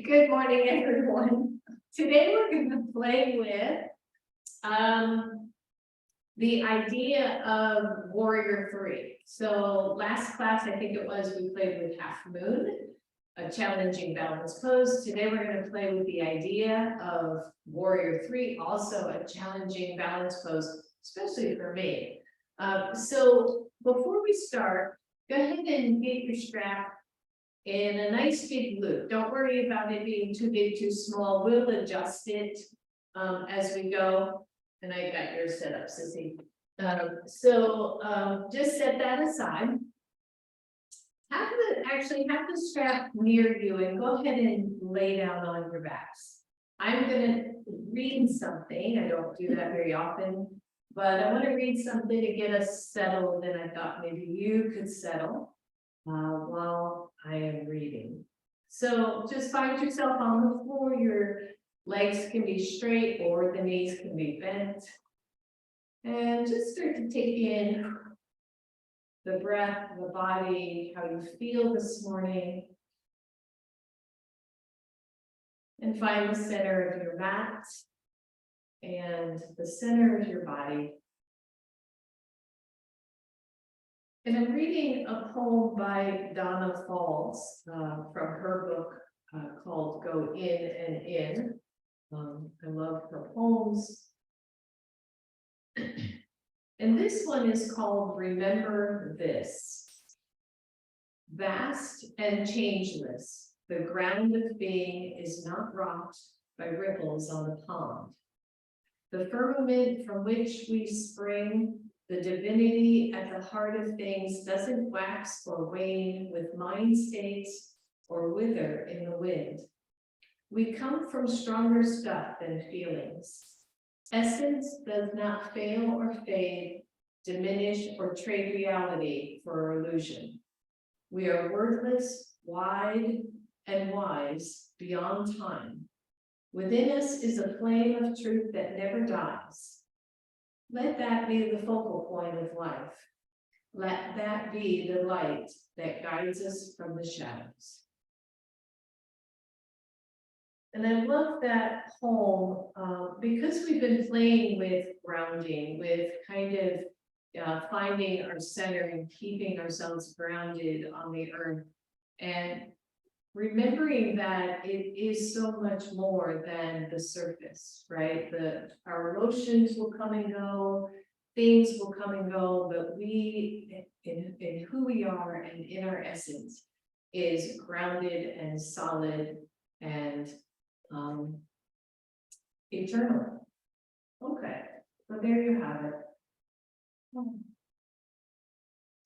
Good morning, everyone. Today we're going to play with the idea of Warrior 3. So last class, I think it was, we played with Half Moon, a challenging balance pose. Today we're going to play with the idea of Warrior 3, also a challenging balance pose, especially for me. So before we start, go ahead and get your strap in a nice big loop. Don't worry about it being too big, too small. We'll adjust it as we go. And I got yours set up, Sissy. Just set that aside. Have the strap near you and go ahead and lay down on your backs. I'm gonna read something. I don't do that very often, but I want to read something to get us settled, and I thought maybe you could settle while I am reading. So just find yourself on the floor. Your legs can be straight or the knees can be bent. And just start to take in the breath, the body, how you feel this morning. And find the center of your mat and the center of your body. And I'm reading a poem by Donna Falls from her book called Go In and In. I love her poems. And this one is called Remember This. Vast and changeless, the ground of being is not rocked by ripples on the pond. The firmament from which we spring, the divinity at the heart of things doesn't wax or wane with mind states or wither in the wind. We come from stronger stuff than feelings. Essence does not fail or fade, diminish or trade reality for illusion. We are wordless, wide, and wise beyond time. Within us is a flame of truth that never dies. Let that be the focal point of life. Let that be the light that guides us from the shadows. And I love that poem because we've been playing with grounding, with kind of finding our center and keeping ourselves grounded on the earth. And remembering that it is so much more than the surface, right? Our emotions will come and go, things will come and go, but we, in who we are and in our essence, is grounded and solid and eternal. Okay, so there you have it.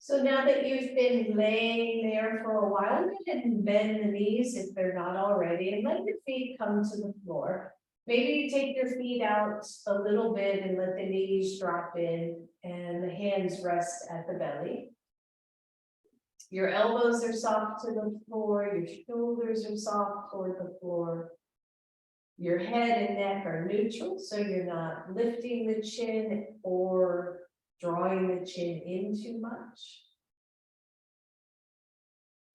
So now that you've been laying there for a while, go ahead and bend the knees if they're not already, and let your feet come to the floor. Maybe you take your feet out a little bit and let the knees drop in and the hands rest at the belly. Your elbows are soft to the floor, your shoulders are soft toward the floor. Your head and neck are neutral, so you're not lifting the chin or drawing the chin in too much.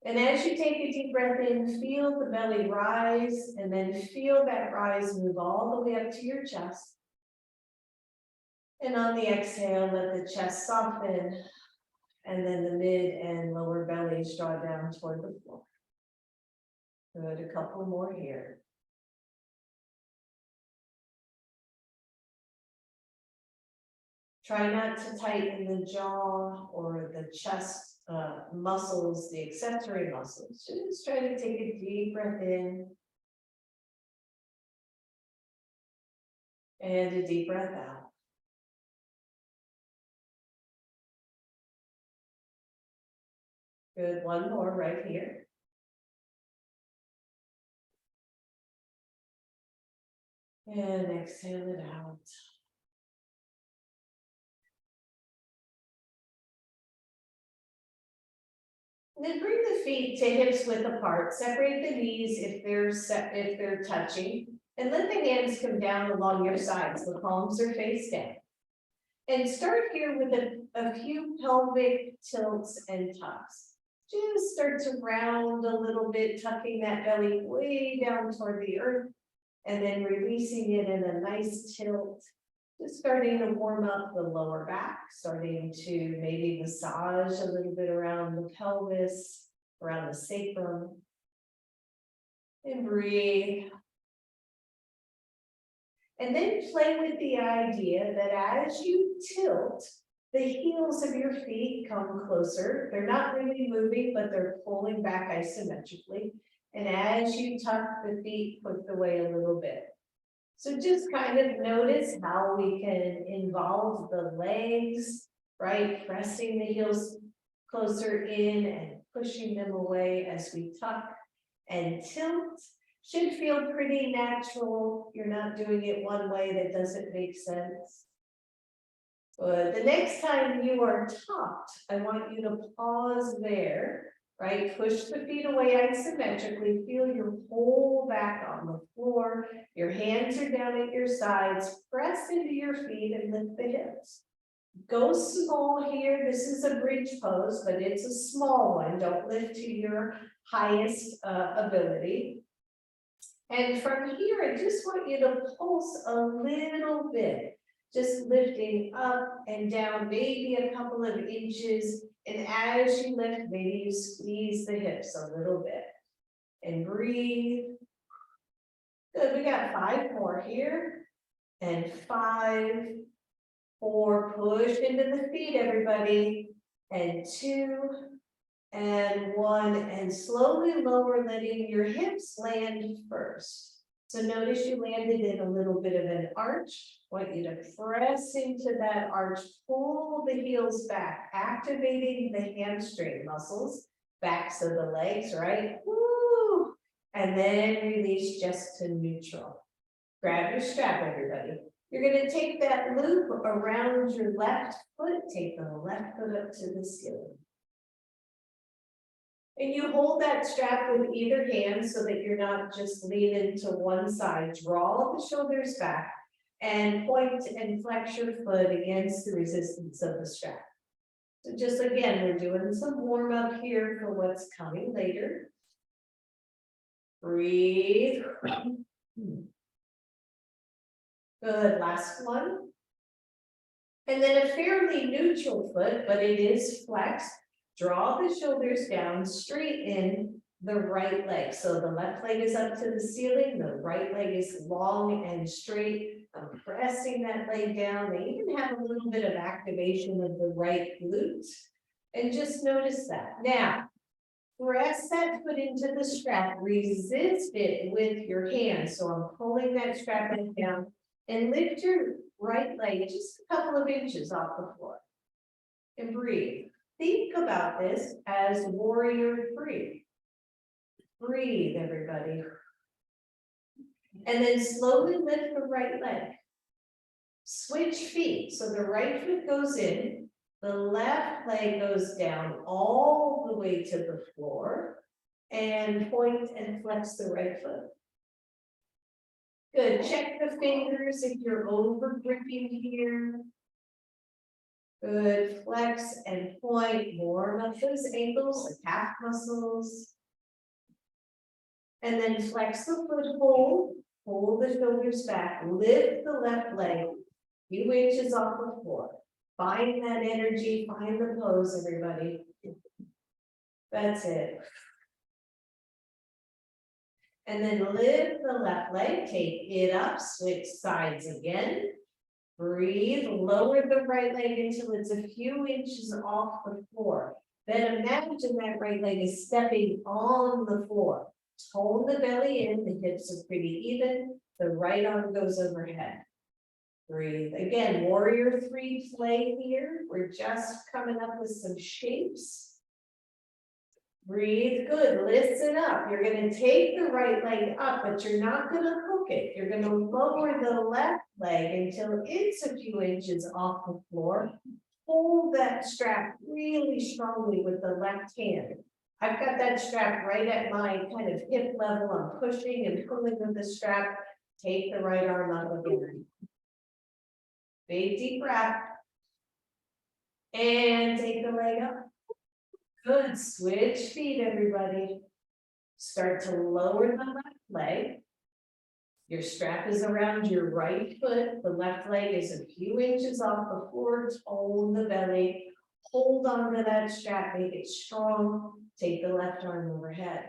And as you take a deep breath in, feel the belly rise, and then feel that rise move all the way up to your chest. And on the exhale, let the chest soften, and then the mid and lower bellies draw down toward the floor. Good, a couple more here. Try not to tighten the jaw or the chest muscles, the accessory muscles. Just try to take a deep breath in and a deep breath out. Good, one more right here. And exhale it out. And then bring the feet to hips width apart. Separate the knees if they're touching, and let the hands come down along your sides. The palms are face down. And start here with a few pelvic tilts and tucks. just start to round a little bit, tucking that belly way down toward the earth. And then releasing it in a nice tilt. Just starting to warm up the lower back, starting to maybe massage a little bit around the pelvis, around the sacrum. And breathe. And then play with the idea that as you tilt, the heels of your feet come closer. They're not really moving, but they're pulling back isometrically. And as you tuck the feet, push away a little bit. So just kind of notice how we can involve the legs, right? Pressing the heels closer in and pushing them away as we tuck and tilt. Should feel pretty natural. You're not doing it one way that doesn't make sense. But the next time you are tucked, I want you to pause there, right? Push the feet away isometrically. Feel your whole back on the floor. Your hands are down at your sides. Press into your feet and lift the hips. Go small here. This is a bridge pose, but it's a small one. Don't lift to your highest ability. And from here, I just want you to pulse a little bit, just lifting up and down, maybe a couple of inches. And as you lift, maybe you squeeze the hips a little bit and breathe. Good, we got 5 more here. And 5, 4, push into the feet, everybody. And 2, and 1, and slowly lower, letting your hips land first. So notice you landed in a little bit of an arch. I want you to press into that arch, pull the heels back, activating the hamstring muscles, backs of the legs, right? Woo! And then release just to neutral. Grab your strap, everybody. You're going to take that loop around your left foot, take the left foot up to the ceiling. And you hold that strap with either hand so that you're not just leaning to one side. Draw the shoulders back and point and flex your foot against the resistance of the strap. So just again, we're doing some warm up here for what's coming later. Breathe. Good, last one. And then a fairly neutral foot, but it is flexed. Draw the shoulders down, straighten the right leg. So the left leg is up to the ceiling, the right leg is long and straight. I'm pressing that leg down. They even have a little bit of activation of the right glute. And just notice that. Now, press that foot into the strap, resist it with your hands. So I'm pulling that strap down and lift your right leg just a couple of inches off the floor. And breathe. Think about this as warrior 3. Breathe, everybody. And then slowly lift the right leg. Switch feet. So the right foot goes in, the left leg goes down all the way to the floor, and point and flex the right foot. Good. Check the fingers if you're over gripping here. Good, flex and point, warm up those ankles, the calf muscles. And then flex the foot, hold the shoulders back, lift the left leg, a few inches off the floor. Find that energy, find the pose, everybody. That's it. And then lift the left leg, take it up, switch sides again. Breathe, lower the right leg until it's a few inches off the floor. Then imagine that right leg is stepping on the floor. Hold the belly in, the hips are pretty even. The right arm goes overhead. Breathe. Again, warrior 3 play here. We're just coming up with some shapes. Breathe, good, listen up. You're going to take the right leg up, but you're not going to hook it. You're going to lower the left leg until it's a few inches off the floor. Hold that strap really strongly with the left hand. I've got that strap right at my kind of hip level. I'm pushing and pulling with the strap. Take the right arm up again. Big deep breath. And take the leg up. Good, switch feet, everybody. Start to lower the left leg. Your strap is around your right foot, the left leg is a few inches off the floor, tone the belly. Hold on to that strap, make it strong, take the left arm overhead.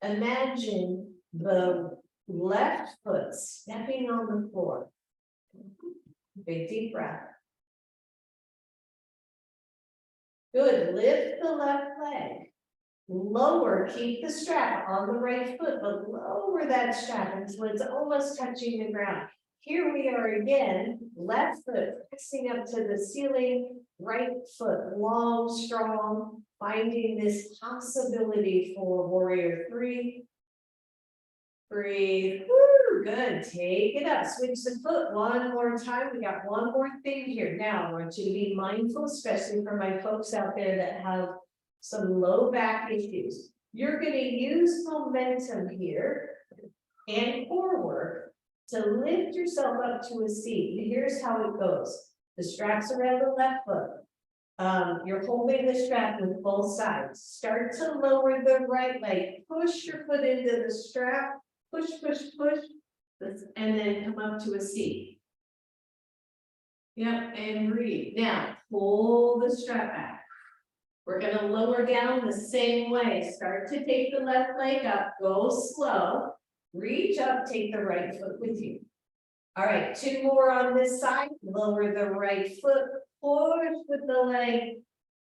Imagine the left foot stepping on the floor. Big deep breath. Good, lift the left leg. Lower, keep the strap on the right foot, but lower that strap until it's almost touching the ground. Here we are again, left foot pressing up to the ceiling, right foot long, strong, finding this possibility for warrior three. Breathe, woo, good, take it up, switch the foot one more time, we got one more thing here. Now, I want you to be mindful, especially for my folks out there that have some low back issues. You're gonna use momentum here and forward to lift yourself up to a seat. Here's how it goes. The strap's around the left foot. You're holding the strap with both sides. Start to lower the right leg. Push your foot into the strap. Push, push, push. And then come up to a seat. Yep, and breathe. Now, pull the strap back. We're gonna lower down the same way. Start to take the left leg up, go slow. Reach up, take the right foot with you. All right, two more on this side. Lower the right foot, push with the leg.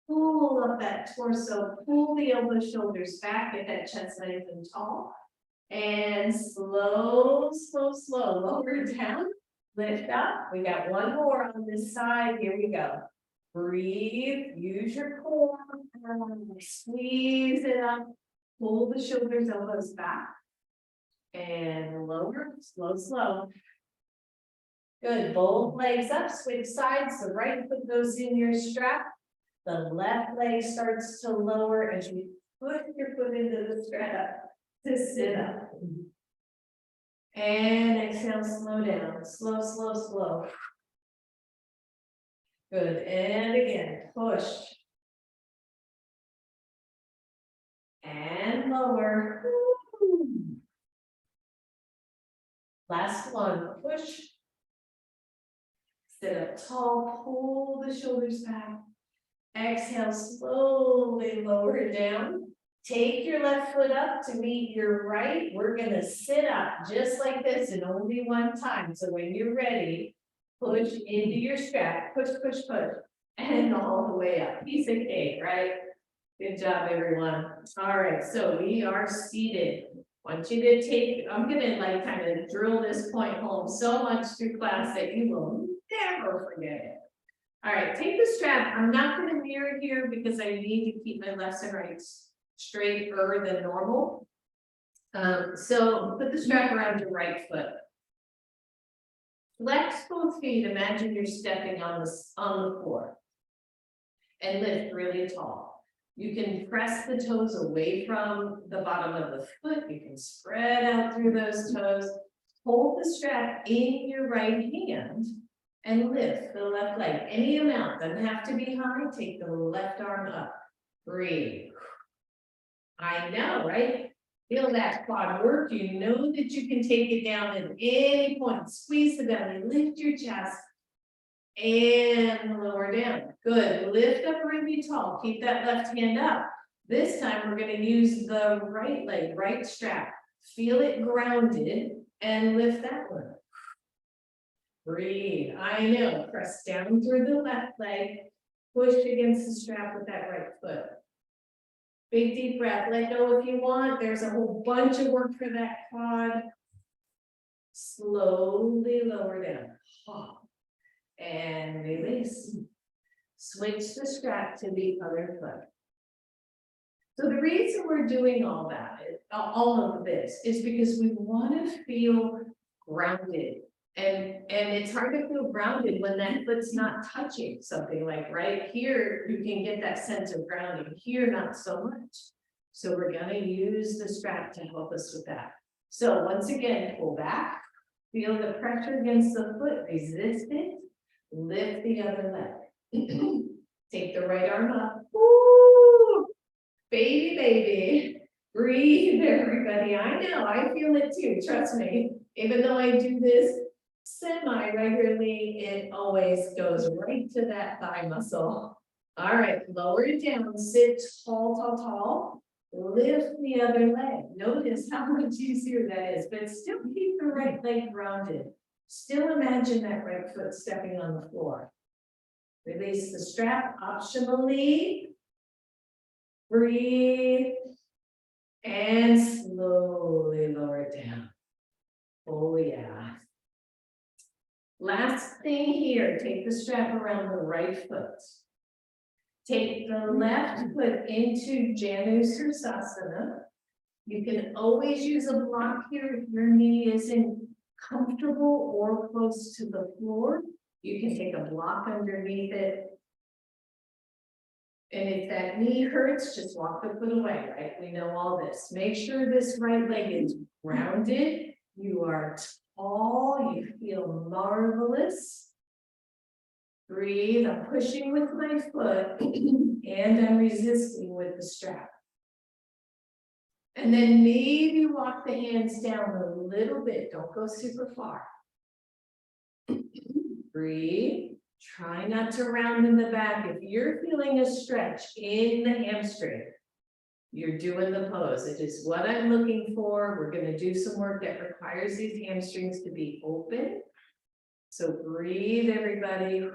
Pull up that torso, pull the elbow shoulders back, get that chest nice and tall. And slow, slow, slow, lower down, lift up. We got one more on this side. Here we go. Breathe, use your core, squeeze it up, pull the shoulders, elbows back. And lower, slow, slow. Good, both legs up, switch sides, the right foot goes in your strap. The left leg starts to lower as you put your foot into the strap to sit up. And exhale, slow down, slow, slow, slow. Good, and again, push. And lower. Woo. Last one, push. Sit up tall, pull the shoulders back. Exhale, slowly lower it down. Take your left foot up to meet your right. We're gonna sit up just like this and only one time. So when you're ready, push into your strap, push, push, push, and all the way up. Piece of cake, right? Good job, everyone. All right, so we are seated. Want you to take, I'm gonna like kind of drill this point home so much through class that you will never forget it. All right, take the strap. I'm not gonna mirror here because I need to keep my left and right straighter than normal. So put the strap around your right foot. Flex both feet, imagine you're stepping on the floor. And lift really tall. You can press the toes away from the bottom of the foot. You can spread out through those toes. Hold the strap in your right hand and lift the left leg. Any amount, doesn't have to be high. Take the left arm up. Breathe. I know, right? Feel that quad work. You know that you can take it down at any point. Squeeze the belly, lift your chest, and lower down. Good. Lift up really tall. Keep that left hand up. This time we're going to use the right leg, right strap. Feel it grounded and lift that one. Breathe. I know. Press down through the left leg. Push against the strap with that right foot. Big deep breath. Let go if you want. There's a whole bunch of work for that quad. Slowly lower down. And release. Switch the strap to the other foot. So the reason we're doing all of this is because we want to feel grounded. And it's hard to feel grounded when that foot's not touching something. Like right here, you can get that sense of grounding. Here, not so much. So we're going to use the strap to help us with that. So once again, pull back. Feel the pressure against the foot. Resist it. Lift the other leg. Take the right arm up. Woo! baby. Breathe, everybody. I know, I feel it too, trust me. Even though I do this semi-regularly, it always goes right to that thigh muscle. All right, lower it down, sit tall, tall, tall. Lift the other leg. Notice how much easier that is, but still keep the right leg grounded. Still imagine that right foot stepping on the floor. Release the strap optionally. Breathe. And slowly lower it down. Oh yeah. Last thing here, take the strap around the right foot. Take the left foot into Janu Sirsasana. You can always use a block here if your knee isn't comfortable or close to the floor. You can take a block underneath it. And if that knee hurts, just walk the foot away, right? We know all this. Make sure this right leg is grounded. You are tall, you feel marvelous. Breathe, I'm pushing with my foot and I'm resisting with the strap. And then maybe walk the hands down a little bit, don't go super far. Breathe, try not to round in the back. If you're feeling a stretch in the hamstring, you're doing the pose. It is what I'm looking for. We're going to do some work that requires these hamstrings to be open. So breathe, everybody.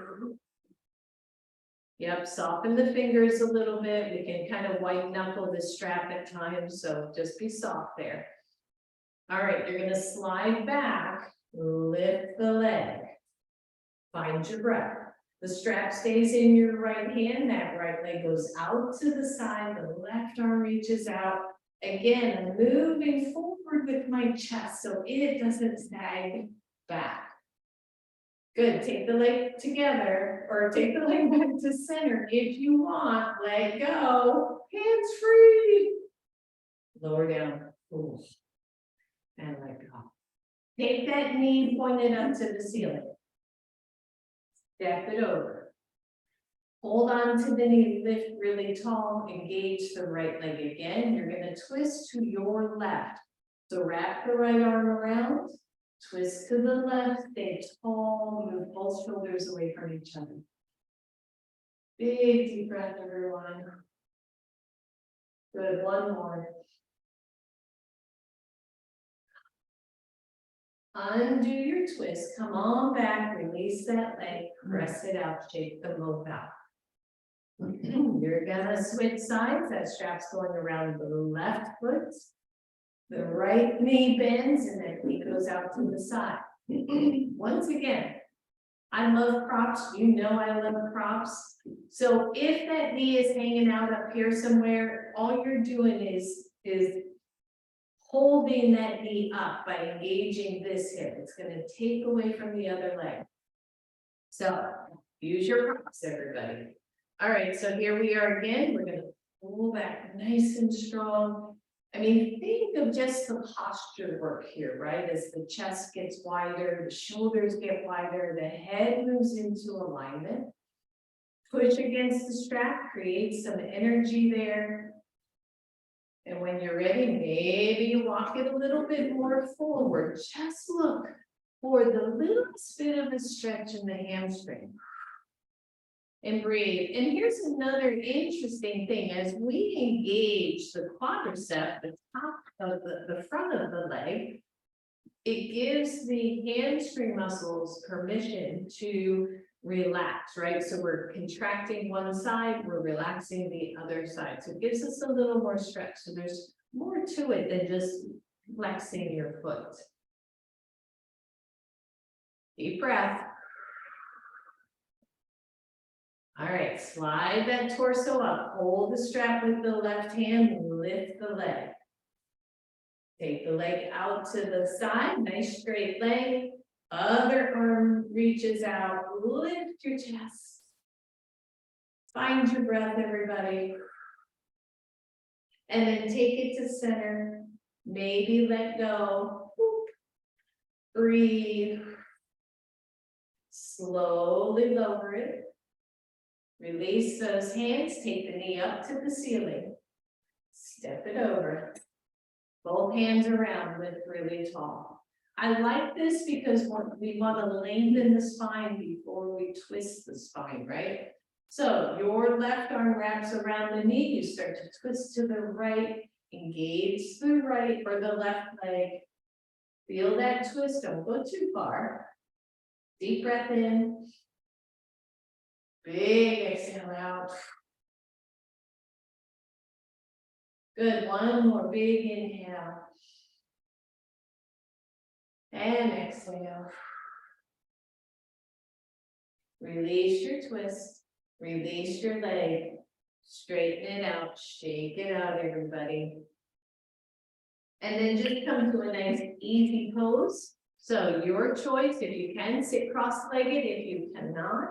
Yep, soften the fingers a little bit. We can kind of white knuckle the strap at times, so just be soft there. All right, you're going to slide back, lift the leg, find your breath. The strap stays in your right hand, that right leg goes out to the side, the left arm reaches out. Again, I'm moving forward with my chest so it doesn't sag back. Good, take the leg together, or take the leg back to center if you want, let go, hands free. Lower down, ooh. And let go. Take that knee pointed up to the ceiling. Step it over. Hold on to the knee, lift really tall, engage the right leg again. You're going to twist to your left. So wrap the right arm around, twist to the left, stay tall, move both shoulders away from each other. Big deep breath, everyone. Good, one more. Undo your twist, come on back, release that leg, press it out, shake the both out. You're gonna switch sides, that strap's going around the left foot. The right knee bends and that knee goes out to the side. Once again, I love props, you know I love props. So if that knee is hanging out up here somewhere, all you're doing is holding that knee up by engaging this hip. It's going to take away from the other leg. So use your props, everybody. All right, so here we are again. We're going to pull back nice and strong. I mean, think of just the posture work here, right? As the chest gets wider, the shoulders get wider, the head moves into alignment. Push against the strap, create some energy there. And when you're ready, maybe you walk it a little bit more forward. Just look for the littlest bit of a stretch in the hamstring. And breathe. And here's another interesting thing. As we engage the quadricep, the top of the front of the leg, it gives the hamstring muscles permission to relax, right? So we're contracting one side, we're relaxing the other side. So it gives us a little more stretch. So there's more to it than just flexing your foot. Deep breath. All right, slide that torso up. Hold the strap with the left hand, lift the leg. Take the leg out to the side, nice straight leg. Other arm reaches out, lift your chest. Find your breath, everybody. And then take it to center. Maybe let go. Breathe. Slowly lower it. Release those hands, take the knee up to the ceiling. Step it over. Both hands around, lift really tall. I like this because we want to lengthen the spine before we twist the spine, right? So your left arm wraps around the knee, you start to twist to the right, engage the right or the left leg. Feel that twist, don't go too far. Deep breath in. Big exhale out. Good, one more big inhale. And exhale. Release your twist, release your leg, straighten it out, shake it out, everybody. And then just come to a nice easy pose. So your choice, if you can sit cross-legged, if you cannot,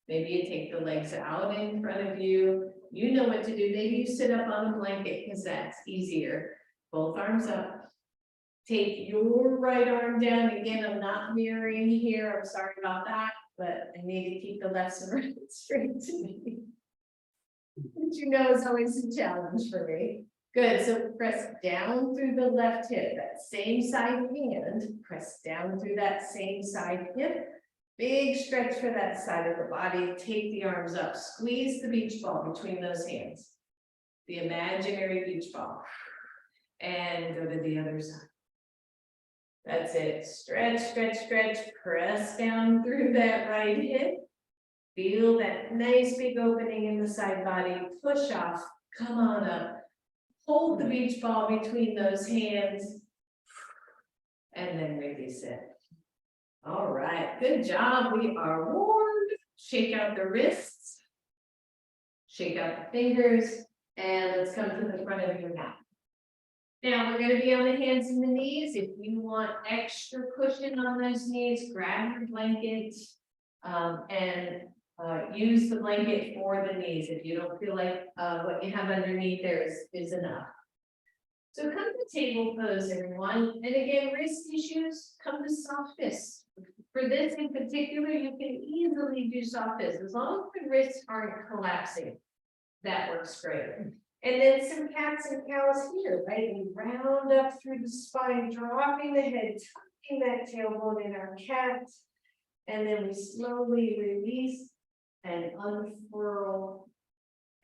maybe you take the legs out in front of you. You know what to do. Maybe you sit up on a blanket because that's easier. Both arms up. Take your right arm down. Again, I'm not mirroring here. I'm sorry about that, but I need to keep the left and right straight to me. Which you know is always a challenge for me. Good, so press down through the left hip, that same side hand, press down through that same side hip. Big stretch for that side of the body. Take the arms up, squeeze the beach ball between those hands. The imaginary beach ball. And go to the other side. That's it. Stretch, stretch, stretch. Press down through that right hip. Feel that nice big opening in the side body. Push off. Come on up. Hold the beach ball between those hands. And then release it. All right. Good job. We are warmed. Shake out the wrists. Shake out the fingers. And let's come to the front of your mat. Now we're going to be on the hands and the knees. If you want extra cushion on those knees, grab your blanket and use the blanket for the knees. If you don't feel like what you have underneath there is enough. So come to table pose, everyone. And again, wrist issues, come to soft fists. For this in particular, you can easily do soft fists as long as the wrists aren't collapsing. That works great. And then some cats and cows here, right? We round up through the spine, dropping the head, tucking that tailbone in our cat. And then we slowly release and unfurl.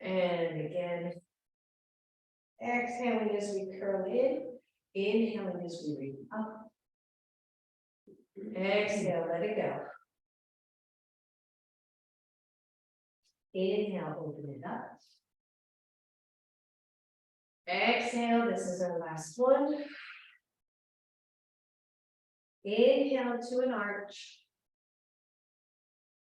And again, exhaling as we curl in, inhaling as we reach up. Exhale, let it go. Inhale, open it up. Exhale, this is our last one. Inhale to an arch.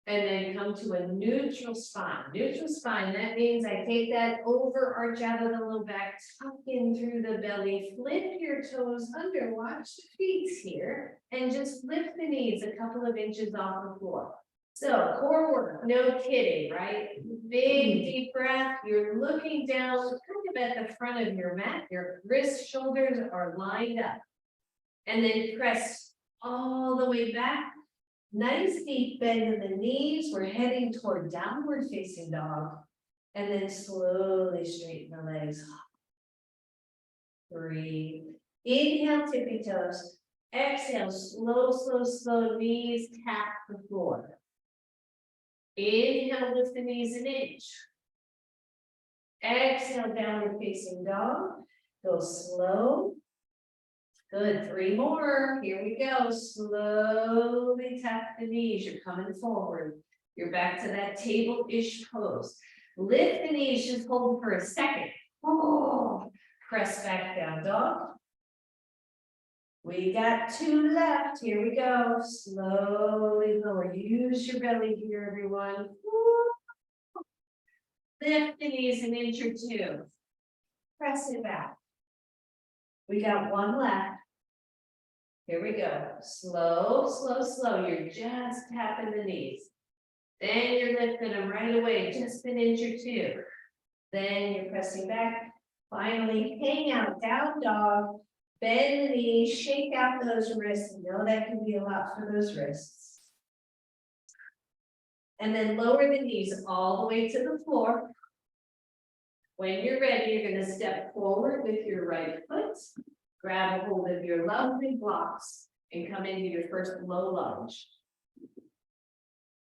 And then come to a neutral spine. Neutral spine, that means I take that over arch out of the low back, tuck in through the belly, flip your toes under, watch the feet here, and just lift the knees a couple of inches off the floor. So core work, no kidding, right? Big deep breath, you're looking down, kind of at the front of your mat, your wrists, shoulders are lined up. And then press all the way back. Nice deep bend in the knees. We're heading toward downward facing dog. And then slowly straighten the legs. Breathe. Inhale, tippy toes. Exhale, slow, slow, slow. Knees tap the floor. Inhale, lift the knees an inch. Exhale, downward facing dog. Go slow. Good, 3 more. Here we go. Slowly tap the knees. You're coming forward. You're back to that table-ish pose. Lift the knees, just hold for a second. Oh, press back down dog. We got 2 left. Here we go. Slowly lower. Use your belly here, everyone. Lift the knees an inch or 2. Press it back. We got 1 left. Here we go. Slow, slow, slow. You're just tapping the knees. Then you're lifting them right away, just an inch or 2. Then you're pressing back. Finally, hang out, down dog. Bend the knees, shake out those wrists. You know that can be a lot for those wrists. And then lower the knees all the way to the floor. When you're ready, you're gonna step forward with your right foot, grab a hold of your lovely blocks, and come into your first low lunge.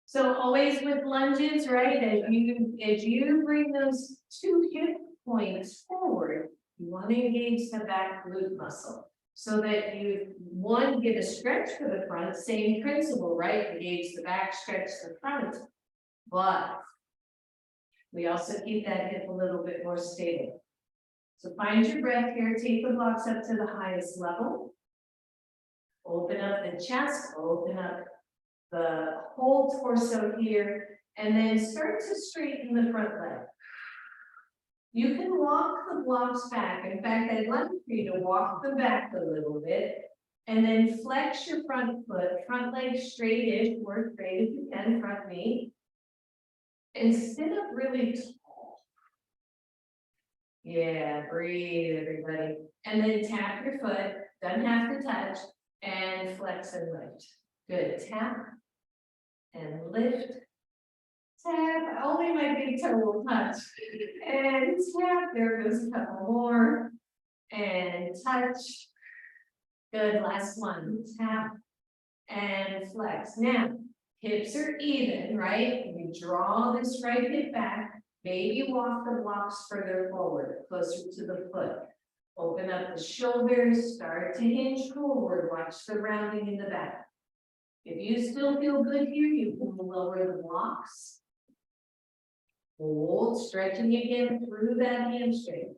So always with lunges, right, as you bring those two hip points forward, you want to engage the back glute muscle. So that you, one, get a stretch for the front, same principle, right? Engage the back, stretch the front. But we also keep that hip a little bit more stable. So find your breath here, take the blocks up to the highest level. Open up the chest, open up the whole torso here, and then start to straighten the front leg. You can walk the blocks back. In fact, I'd like for you to walk them back a little bit, and then flex your front foot, front leg straight-ish, more straight as you can, front knee, and sit up really tall. Yeah, breathe, everybody. And then tap your foot, doesn't have to touch, and flex and lift. Good, tap and lift. Tap, only my big toe will touch. And tap, there goes a couple more. And touch. Good, last one, tap and flex. Now, hips are even, right? You draw this right hip back. Maybe walk the blocks further forward, closer to the foot. Open up the shoulders, start to hinge forward. Watch the rounding in the back. If you still feel good here, you can lower the blocks. Hold, stretching again through that hamstring.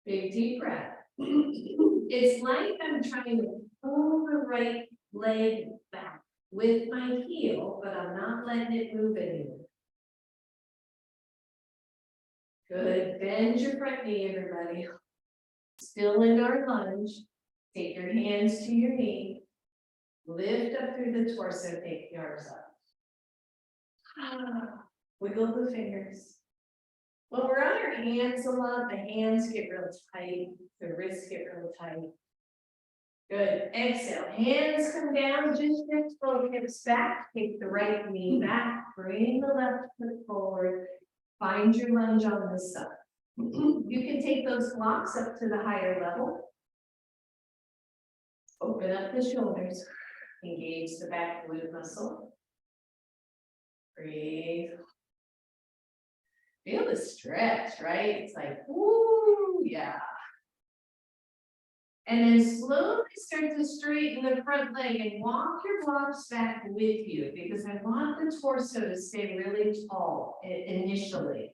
Big deep breath. It's like I'm trying to pull the right leg back with my heel, but I'm not letting it move anymore. Good, bend your front knee, everybody. Still in our lunge. Take your hands to your knee. Lift up through the torso, take the arms up. Wiggle the fingers. When we're on our hands a lot, the hands get real tight, the wrists get real tight. Good, exhale, hands come down, just lift both hips back, take the right knee back, bring the left foot forward, find your lunge on this side. You can take those blocks up to the higher level. Open up the shoulders, engage the back glute muscle. Breathe. Feel the stretch, right? It's like, woo, yeah. And then slowly start to straighten the front leg and walk your blocks back with you, because I want the torso to stay really tall initially.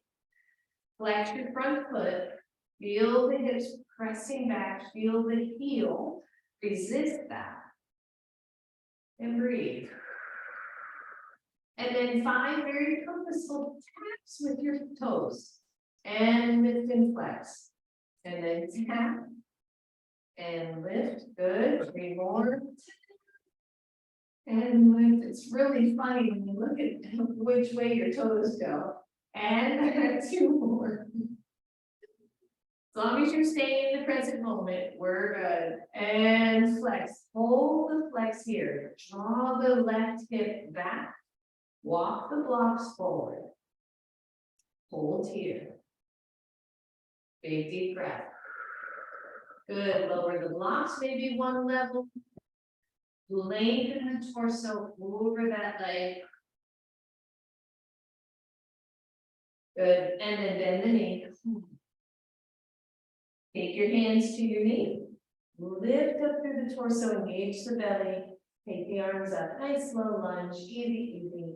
Flex your front foot, feel the hips pressing back, feel the heel, resist that. And breathe. And then 5 very purposeful taps with your toes. And lift and flex. And then tap. And lift. Good. 3 more. And lift. It's really funny when you look at which way your toes go. And 2 more. As long as you're staying in the present moment, we're good. And flex. Hold the flex here. Draw the left hip back. Walk the blocks forward. Hold here. Big deep breath. Good. Lower the blocks, maybe 1 level. Lengthen the torso over that leg. Good. And then bend the knee. Take your hands to your knee. Lift up through the torso, engage the belly. Take the arms up. Nice slow lunge. Easy, easy.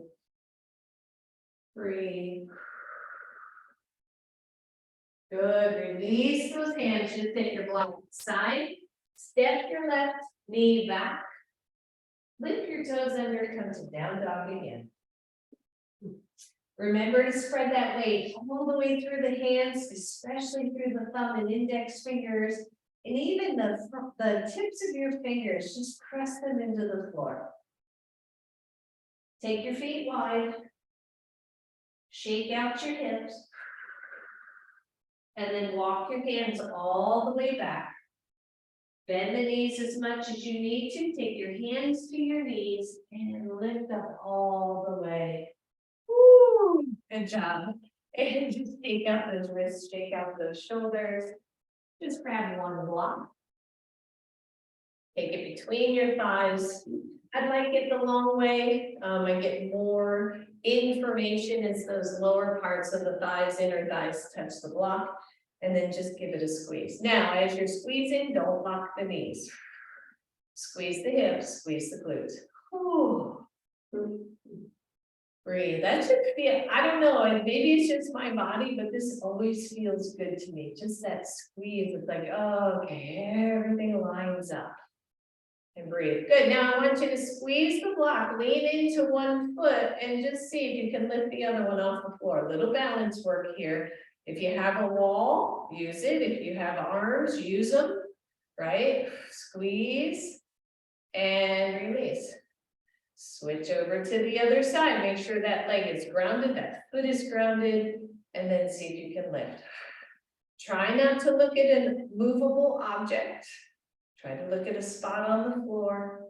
Breathe. Good. Release those hands. Just take your block side. Step your left knee back. Lift your toes under. Come to down dog again. Remember to spread that weight all the way through the hands, especially through the thumb and index fingers, and even the tips of your fingers. Just press them into the floor. Take your feet wide. Shake out your hips. And then walk your hands all the way back. Bend the knees as much as you need to. Take your hands to your knees and lift up all the way. Woo! Good job. And just take out those wrists, shake out those shoulders. Just grab one block. Take it between your thighs. I'd like it the long way. I get more information as those lower parts of the thighs, inner thighs touch the block. And then just give it a squeeze. Now, as you're squeezing, don't lock the knees. Squeeze the hips, squeeze the glutes. Whew. Breathe. That should feel, I don't know, and maybe it's just my body, but this always feels good to me. Just that squeeze. It's like, oh, okay, everything lines up. And breathe. Good. Now I want you to squeeze the block, lean into one foot, and just see if you can lift the other one off the floor. A little balance work here. If you have a wall, use it. If you have arms, use them. Right? Squeeze and release. Switch over to the other side. Make sure that leg is grounded, that foot is grounded, and then see if you can lift. Try not to look at a movable object. Try to look at a spot on the floor.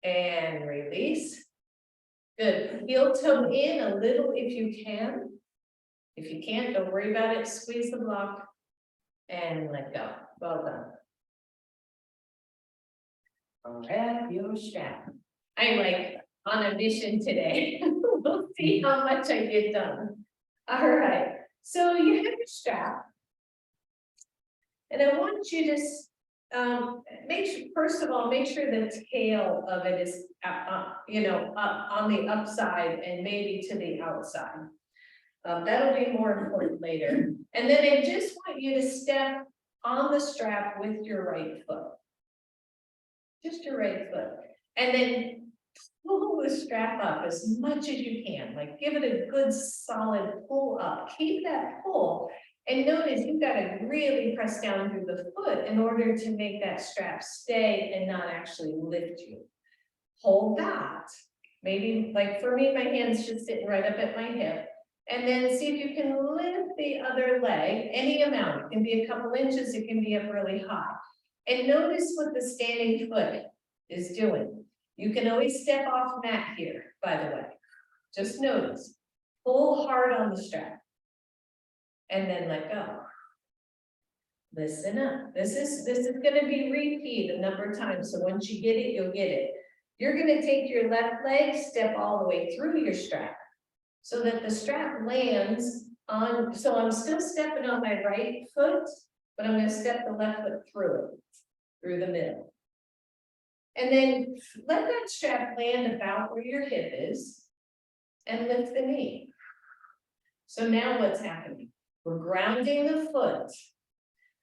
And release. Good. Heel toe in a little if you can. If you can't, don't worry about it. Squeeze the block and let go. Well done. Wrap your strap. I'm like on a mission today. We'll see how much I get done. All right. So you have your strap. And I want you to make sure, first of all, make sure the tail of it is, up on the upside and maybe to the outside. That'll be more important later. And then I just want you to step on the strap with your right foot. Just your right foot. And then pull the strap up as much as you can. Like give it a good solid pull up. Keep that pull. And notice you've got to really press down through the foot in order to make that strap stay and not actually lift you. Hold that. Maybe like for me, my hand's just sitting right up at my hip. And then see if you can lift the other leg, any amount. It can be a couple inches, it can be up really high. And notice what the standing foot is doing. You can always step off mat here, by the way. Just notice. Pull hard on the strap. And then let go. Listen up. This is going to be repeat a number of times. So once you get it, you'll get it. You're going to take your left leg, step all the way through your strap so that the strap lands on. So I'm still stepping on my right foot, but I'm going to step the left foot through it, through the middle. And then let that strap land about where your hip is and lift the knee. So now what's happening? We're grounding the foot.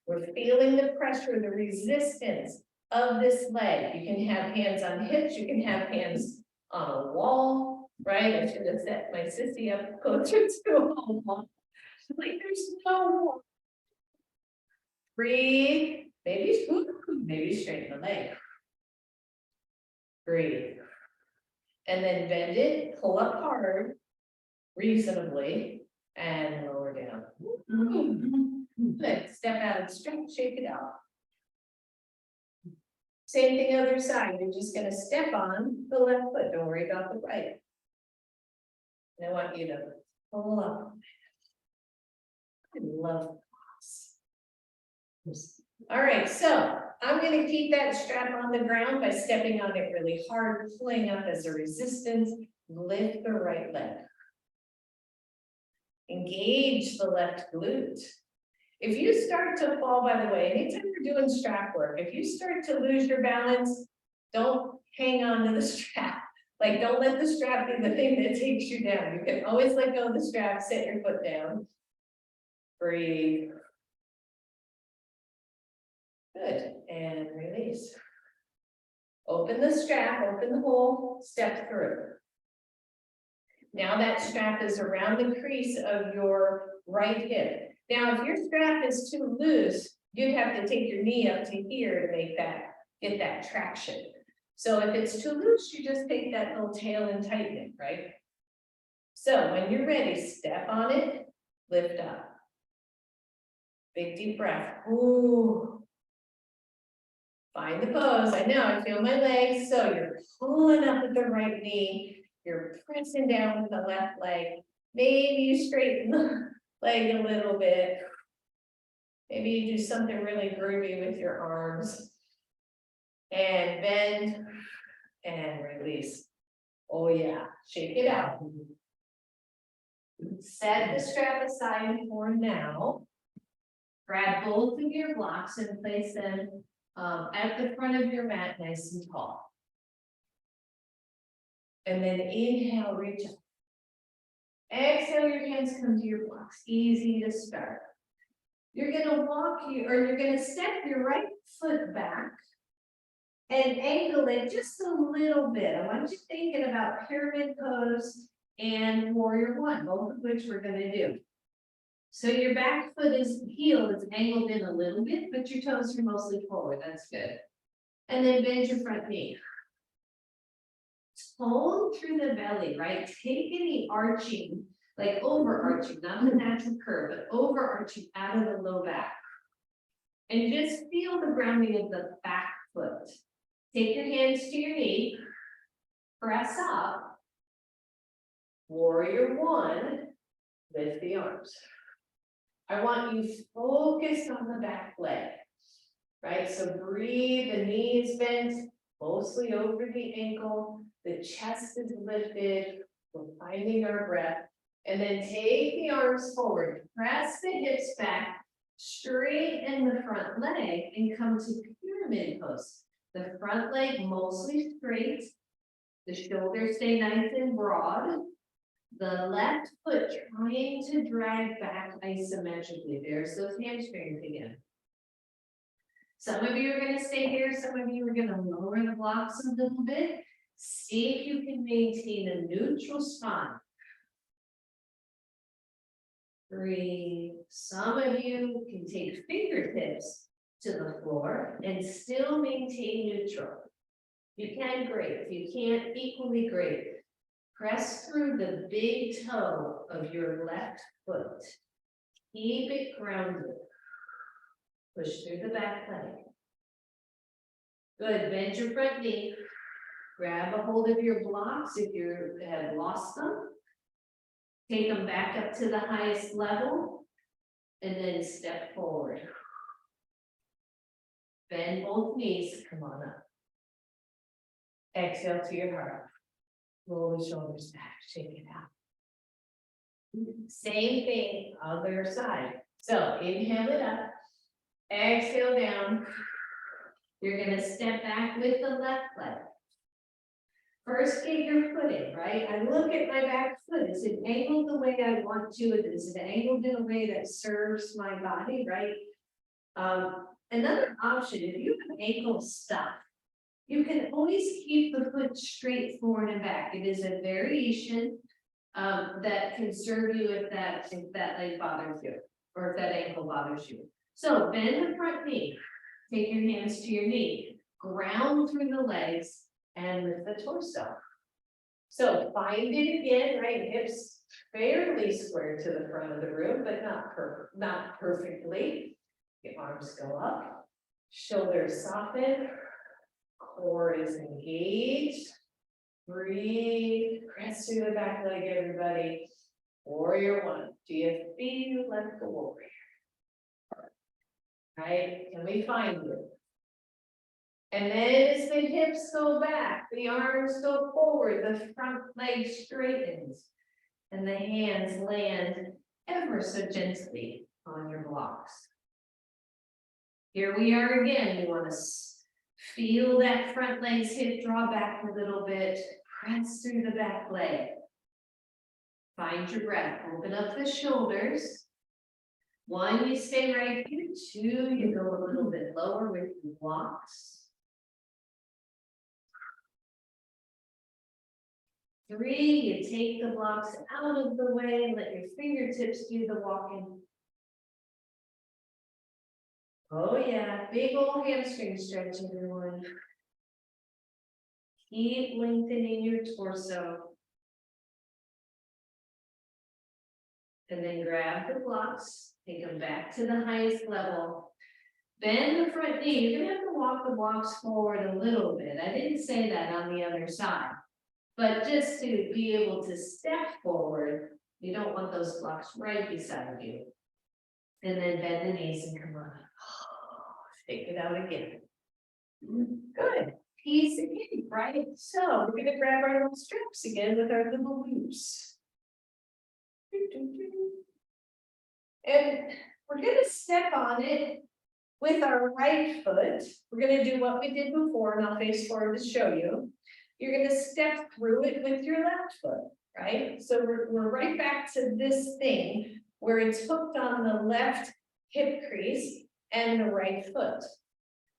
We're feeling the pressure, the resistance of this leg. You can have hands on hips. You can have hands on a wall, right? I should have set my sissy up closer to a wall. Like there's no wall. Breathe. Maybe straighten the leg. Breathe. And then bend it, pull up hard, reasonably, and lower down. Good. Step out and stretch, shake it out. Same thing other side. You're just going to step on the left foot. Don't worry about the right. And I want you to pull up. I love this. All right, so I'm going to keep that strap on the ground by stepping on it really hard, pulling up as a resistance. Lift the right leg. Engage the left glute. If you start to fall, by the way, anytime you're doing strap work, if you start to lose your balance, don't hang on to the strap. Like, don't let the strap be the thing that takes you down. You can always let go of the strap, set your foot down. Breathe. Good, and release. Open the strap, open the hole, step through. Now that strap is around the crease of your right hip. Now, if your strap is too loose, you'd have to take your knee up to here to make that, get that traction. So if it's too loose, you just take that little tail and tighten it, right? So when you're ready, step on it, lift up. Big deep breath. Ooh. Find the pose. I know, I feel my legs. So you're pulling up with the right knee. You're pressing down with the left leg. Maybe you straighten the leg a little bit. Maybe you do something really groovy with your arms. And bend and release. Oh yeah, shake it out. Set the strap aside for now. Grab both of your blocks and place them at the front of your mat, nice and tall. And then inhale, reach up. Exhale, your hands come to your blocks, easy to start. You're you're gonna step your right foot back and angle it just a little bit. I want you thinking about pyramid pose and warrior one, both of which we're gonna do. So your back foot heel is angled in a little bit, but your toes are mostly forward, that's good. And then bend your front knee. Tone through the belly, right? Take any arching, like overarching, not the natural curve, but overarching out of the low back. And just feel the grounding of the back foot. Take your hands to your knee, press up. Warrior one, lift the arms. I want you focused on the back leg, right? So breathe, the knee is bent, mostly over the ankle, the chest is lifted, we're finding our breath. And then take the arms forward, press the hips back, straighten the front leg and come to pyramid pose. The front leg mostly straight, the shoulders stay nice and broad. The left foot trying to drag back isometrically. There's those hamstrings again. Some of you are going to stay here, some of you are going to lower the blocks a little bit. See if you can maintain a neutral spine. Breathe. Some of you can take fingertips to the floor and still maintain neutral. You can, great. If you can't, equally great. Press through the big toe of your left foot. Keep it grounded. Push through the back leg. Good, bend your front knee. Grab a hold of your blocks if you have lost them. Take them back up to the highest level. And then step forward. Bend both knees, come on up. Exhale to your heart. Roll the shoulders back, shake it out. Same thing, other side. So inhale it up, exhale down. You're gonna step back with the left leg. First, get your foot in, right? I look at my back foot. Is it angled the way I want to? Is it angled in a way that serves my body, right? Another option, if you have ankle stuff, you can always keep the foot straight forward and back. It is a variation that can serve you if that leg bothers you, or if that ankle bothers you. So bend the front knee, take your hands to your knee, ground through the legs, and lift the torso. So find it again, right? Hips fairly square to the front of the room, but not perfectly. Your arms go up, shoulders soften. Core is engaged. Breathe, press through the back leg, everybody. Warrior one. Do you feel like a warrior? Right? Can we find you? And then as the hips go back, the arms go forward, the front leg straightens, and the hands land ever so gently on your blocks. Here we are again. We want to feel that front leg's hip draw back a little bit. Press through the back leg. Find your breath. Open up the shoulders. One, you stay right here. Two, you go a little bit lower with your blocks. Three, you take the blocks out of the way. Let your fingertips do the walking. Oh yeah, big old hamstring stretch, everyone. Keep lengthening your torso. And then grab the blocks, take them back to the highest level. Bend the front knee. You're gonna have to walk the blocks forward a little bit. I didn't say that on the other side. But just to be able to step forward, You don't want those blocks right beside you. And then bend the knees and come on. Take it out again. Good. Easy, right? So we're gonna grab our little straps again with our little loops. And we're gonna step on it with our right foot. We're gonna do what we did before, and I'll face forward to show you. You're gonna step through it with your left foot, right? So we're right back to this thing where it's hooked on the left hip crease and the right foot.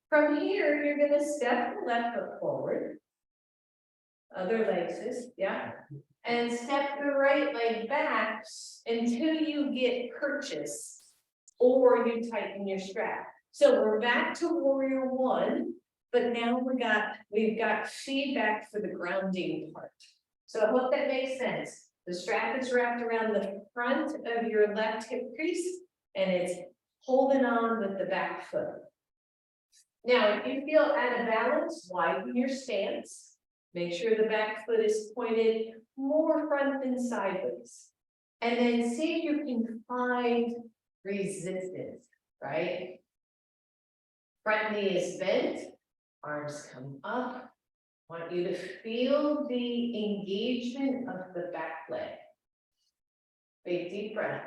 From here, you're gonna step the left foot forward. Other leg is, yeah. And step the right leg back until you get purchase or you tighten your strap. So we're back to warrior one, but now we've got feedback for the grounding part. So I hope that makes sense. The strap is wrapped around the front of your left hip crease and it's holding on with the back foot. Now, if you feel out of balance, widen your stance. Make sure the back foot is pointed more front than sideways. And then see if you can find resistance, right? Front knee is bent, arms come up. Want you to feel the engagement of the back leg. Big deep breath.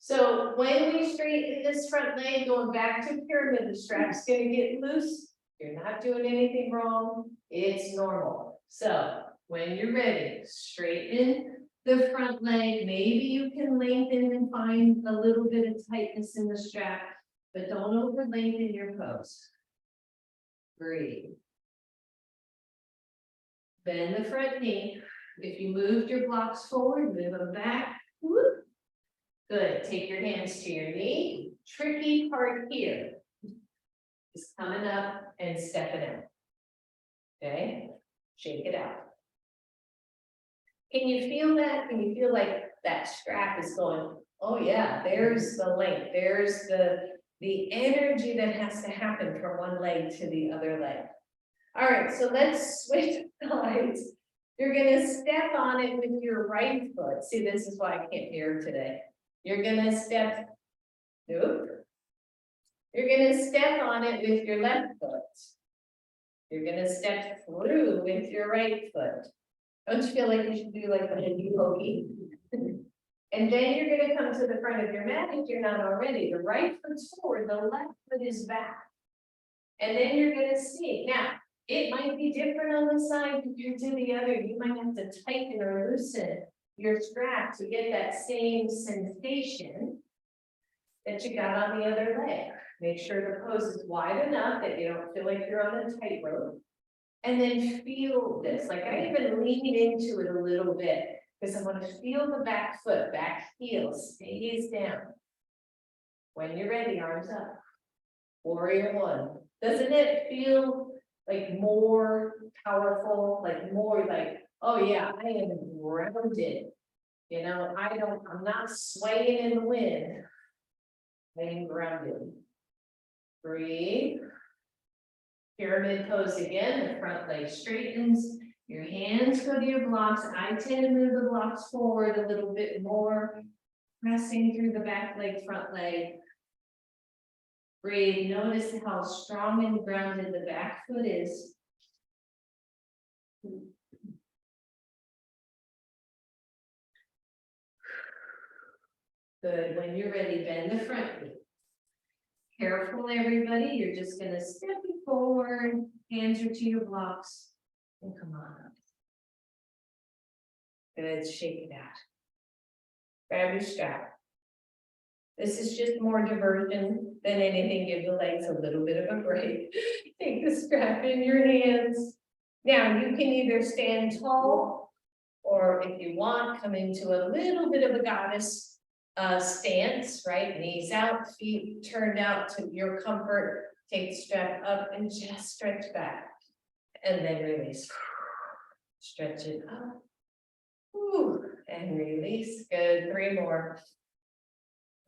So when we straighten this front leg, going back to pyramid, the strap's gonna get loose. You're not doing anything wrong. It's normal. So when you're ready, straighten the front leg. Maybe you can lengthen and find a little bit of tightness in the strap, but don't over lengthen your pose. Breathe. Bend the front knee. If you moved your blocks forward, move them back. Whoop. Good. Take your hands to your knee. Tricky part here is coming up and stepping out. Okay, shake it out. Can you feel that? Can you feel like that strap is going, oh yeah, there's the length, there's the energy that has to happen from one leg to the other leg. All right, so let's switch sides. You're gonna step on it with your right foot. See, this is why I can't mirror today. You're gonna step, nope. You're gonna step on it with your left foot. You're gonna step through with your right foot. Don't you feel like you should do like a hokey pokey? And then you're gonna come to the front of your mat if you're not already. The right foot's forward, the left foot is back. And then you're gonna see. Now, it might be different on the side compared to the other. You might have to tighten or loosen your strap to get that same sensation that you got on the other leg. Make sure the pose is wide enough that you don't feel like you're on a tightrope. And then feel this, like I even lean into it a little bit because I want to feel the back foot, back heel stays down. When you're ready, arms up. Warrior one. Doesn't it feel like more powerful, like more like, oh yeah, I am grounded. You know, I'm not swaying in the wind. I am grounded. Breathe. Pyramid pose again, the front leg straightens. Your hands go to your blocks. I tend to move the blocks forward a little bit more, pressing through the back leg, front leg. Breathe. Notice how strong and grounded the back foot is. Good. When you're ready, bend the front knee. Careful, everybody. You're just going to step it forward. Hands are to your blocks. And come on up. Good. Shake it out. Grab your strap. This is just more diversion than anything. Give the legs a little bit of a break. Take the strap in your hands. Now you can either stand tall, or if you want, come into a little bit of a goddess stance, right? Knees out, feet turned out to your comfort. Take the strap up and just stretch back. And then release. Stretch it up. Ooh, and release. Good. 3 more.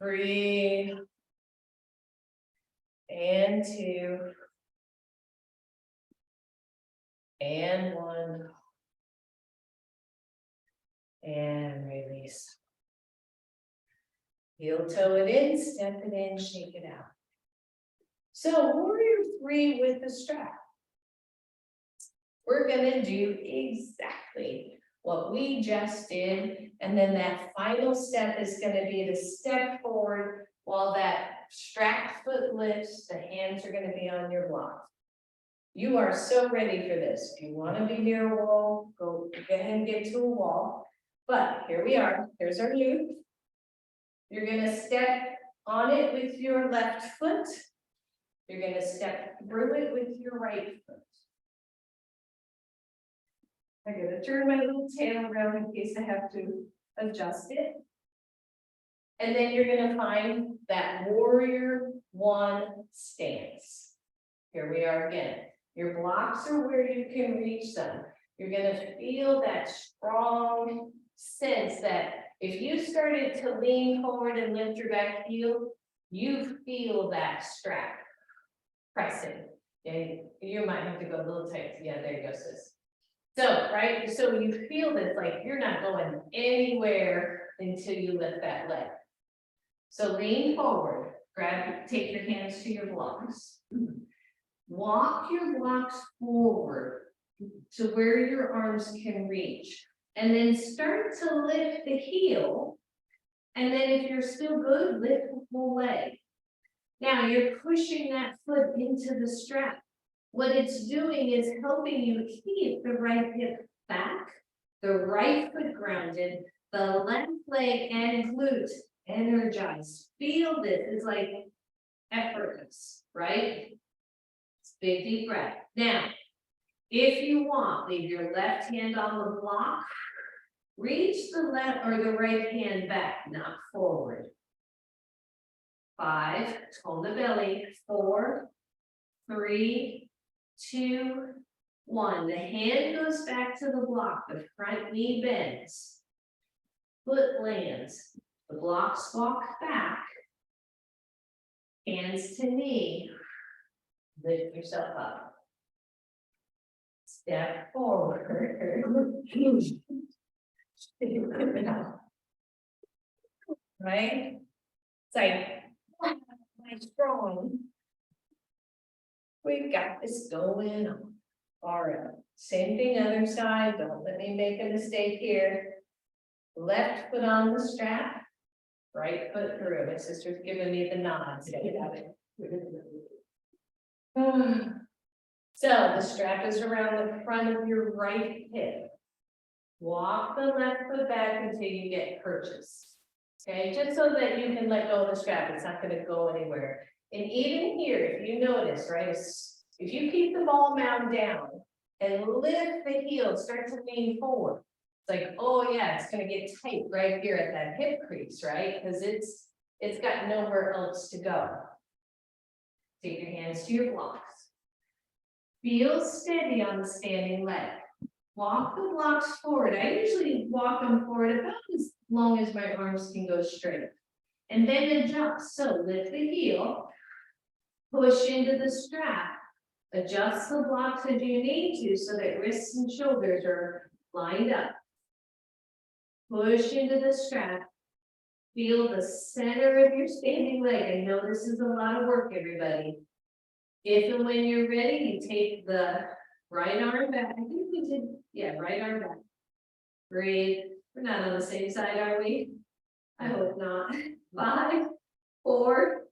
Breathe. And 2. And 1. And release. Heel toe it in, step it in, shake it out. So warrior 3 with the strap. We're gonna do exactly what we just did, and then that final step is gonna be to step forward while that strapped foot lifts, the hands are gonna be on your block. You are so ready for this. If you wanna be near a wall, go ahead and get to a wall. But here we are, here's our loop. You're gonna step on it with your left foot. You're gonna step through it with your right foot. I'm gonna turn my little tail around in case I have to adjust it. And then you're gonna find that warrior 1 stance. Here we are again. Your blocks are where you can reach them. You're gonna feel that strong sense that if you started to lean forward and lift your back heel, you feel that strap pressing. And you might have to go a little tight. Yeah, there you go, sis. So, right, so you feel this, like you're not going anywhere until you lift that leg. So lean forward, take your hands to your blocks. Walk your blocks forward to where your arms can reach. And then start to lift the heel. And then if you're still good, lift the whole leg. Now you're pushing that foot into the strap. What it's doing is helping you keep the right hip back, the right foot grounded, the left leg and glute energized. Feel this, it's like effortless, right? It's big deep breath. Now, if you want, leave your left hand on the block. Reach the left or the right hand back, not forward. 5, tone the belly. 4, 3, 2, 1. The hand goes back to the block. The front knee bends. Foot lands. The blocks walk back. Hands to knee. Lift yourself up. Step forward. Right? It's like, I'm strong. We've got this going on. All right, same thing, other side. Don't let me make a mistake here. Left foot on the strap, right foot through. My sister's giving me the nod. So the strap is around the front of your right hip. Walk the left foot back until you get purchase. Okay, just so that you can let go of the strap. It's not going to go anywhere. And even here, if you notice, right, if you keep the ball mound down and lift the heel, start to lean forward. It's like, oh yeah, it's going to get tight right here at that hip crease, right? Because it's got nowhere else to go. Take your hands to your blocks. Feel steady on the standing leg. Walk the blocks forward. I usually walk them forward about as long as my arms can go straight. And then adjust. So lift the heel, push into the strap, adjust the blocks as you need to so that wrists and shoulders are lined up. Push into the strap. Feel the center of your standing leg. I know this is a lot of work, everybody. If and when you're ready, you take the right arm back. I think we did, yeah, right arm back. Breathe. We're not on the same side, are we? I hope not. 5, 4,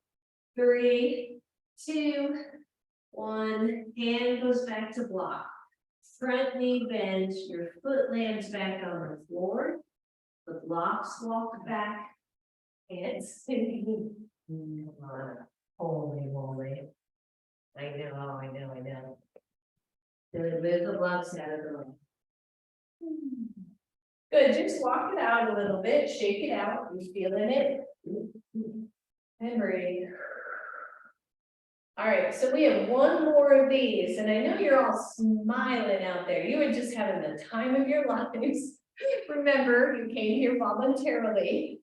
3, 2, 1. Hand goes back to block. Front knee bends. Your foot lands back on the floor. The blocks walk back. Hands. Holy moly. I know. Then move the blocks out of the way. Good, just walk it out a little bit, shake it out, you feeling it? And breathe. All right, so we have one more of these, and I know you're all smiling out there. You were just having the time of your lives. Remember, you came here voluntarily.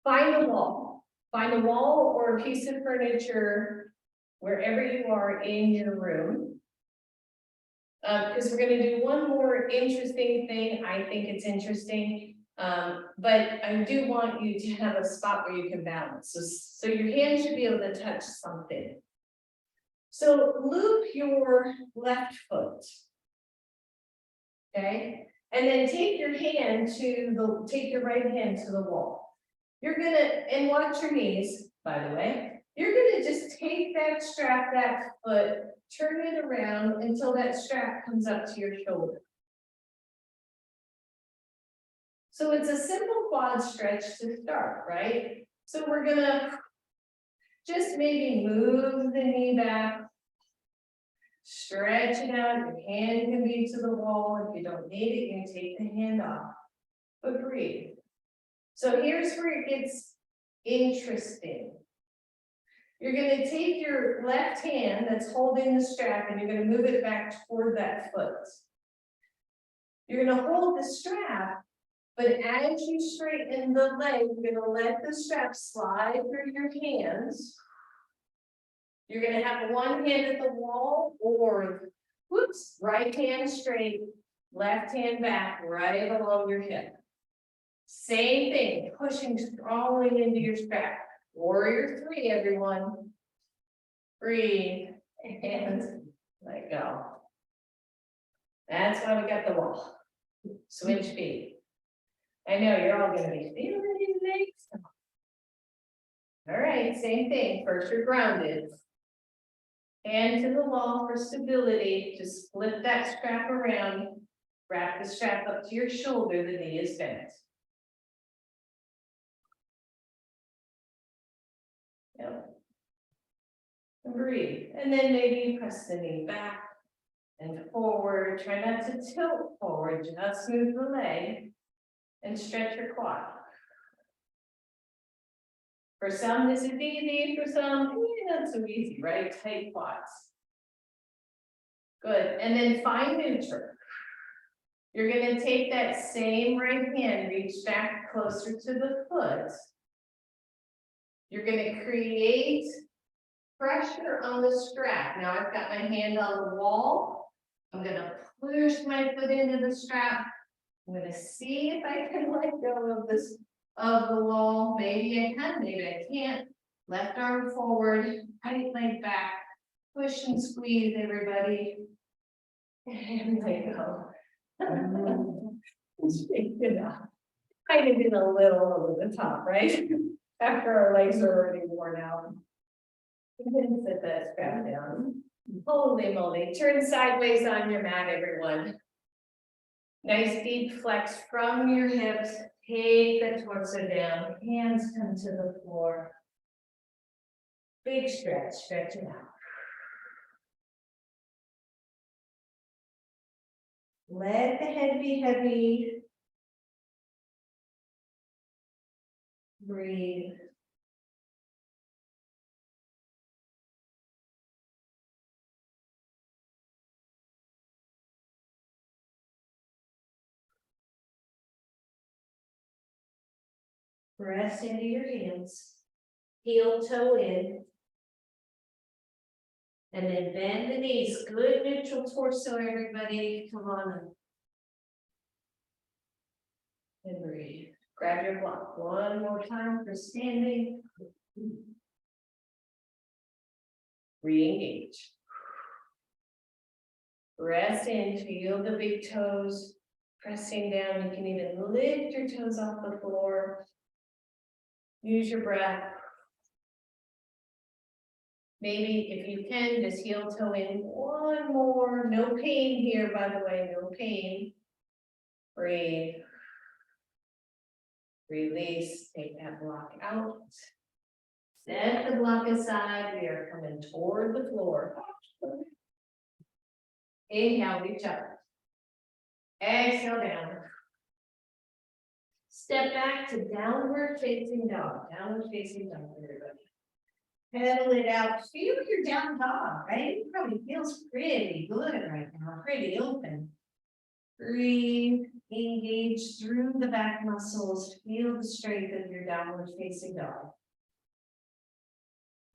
Find a wall. Find a wall or a piece of furniture wherever you are in your room. Because we're gonna do one more interesting thing, I think it's interesting. But I do want you to have a spot where you can balance, so your hand should be able to touch something. So loop your left foot. Okay, and then take your right hand to the wall. You're gonna, and watch your knees, by the way. You're gonna just take that strap, that foot, turn it around until that strap comes up to your shoulder. So it's a simple quad stretch to start, right? So we're gonna just maybe move the knee back. Stretch it out, your hand can be to the wall. If you don't need it, you can take the hand off. But breathe. So here's where it gets interesting. You're gonna take your left hand that's holding the strap and you're gonna move it back toward that foot. You're gonna hold the strap, but as you straighten the leg, you're gonna let the strap slide through your hands. You're gonna have one hand at the wall or, whoops, right hand straight, left hand back, right along your hip. Same thing, pushing strongly into your strap. Warrior 3, everyone. Breathe and let go. That's why we got the wall. Switch feet. I know you're all gonna be feeling these legs. All right, same thing. First, you're grounded. Hand to the wall for stability. Just flip that strap around. Wrap the strap up to your shoulder. The knee is bent. Yep. And breathe. And then maybe you press the knee back and forward. Try not to tilt forward. Just move the leg and stretch your quad. For some, this is easy. For some, not so easy, right? Tight quads. Good. And then find neutral. You're going to take that same right hand, reach back closer to the foot. You're going to create pressure on the strap. Now I've got my hand on the wall. I'm going to push my foot into the strap. I'm going to see if I can let go of this, of the wall. Maybe I can, maybe I can't. Left arm forward, right leg back. Push and squeeze, everybody. And let go. Shake it out. Kind of in a little over the top, right? After our legs are already worn out. And then set that strap down. Holy moly, turn sideways on your mat, everyone. Nice deep flex from your hips. Take the torso down. Hands come to the floor. Big stretch, stretch it out. Let the head be heavy. Breathe. Press into your hands. Heel toe in. And then bend the knees. Good neutral torso, everybody. Come on. And breathe. Grab your block one more time for standing. Re-engage. Rest in, feel the big toes pressing down. You can even lift your toes off the floor. Use your breath. Maybe if you can, just heel toe in one more. No pain here, by the way, no pain. Breathe. Release, take that block out. Set the block aside. We are coming toward the floor. Inhale, reach up. Exhale down. Step back to downward facing dog. Downward facing dog, everybody. Pedal it out. Feel your down dog, right? It probably feels pretty good right now, pretty open. Breathe, engage through the back muscles. Feel the strength of your downward facing dog.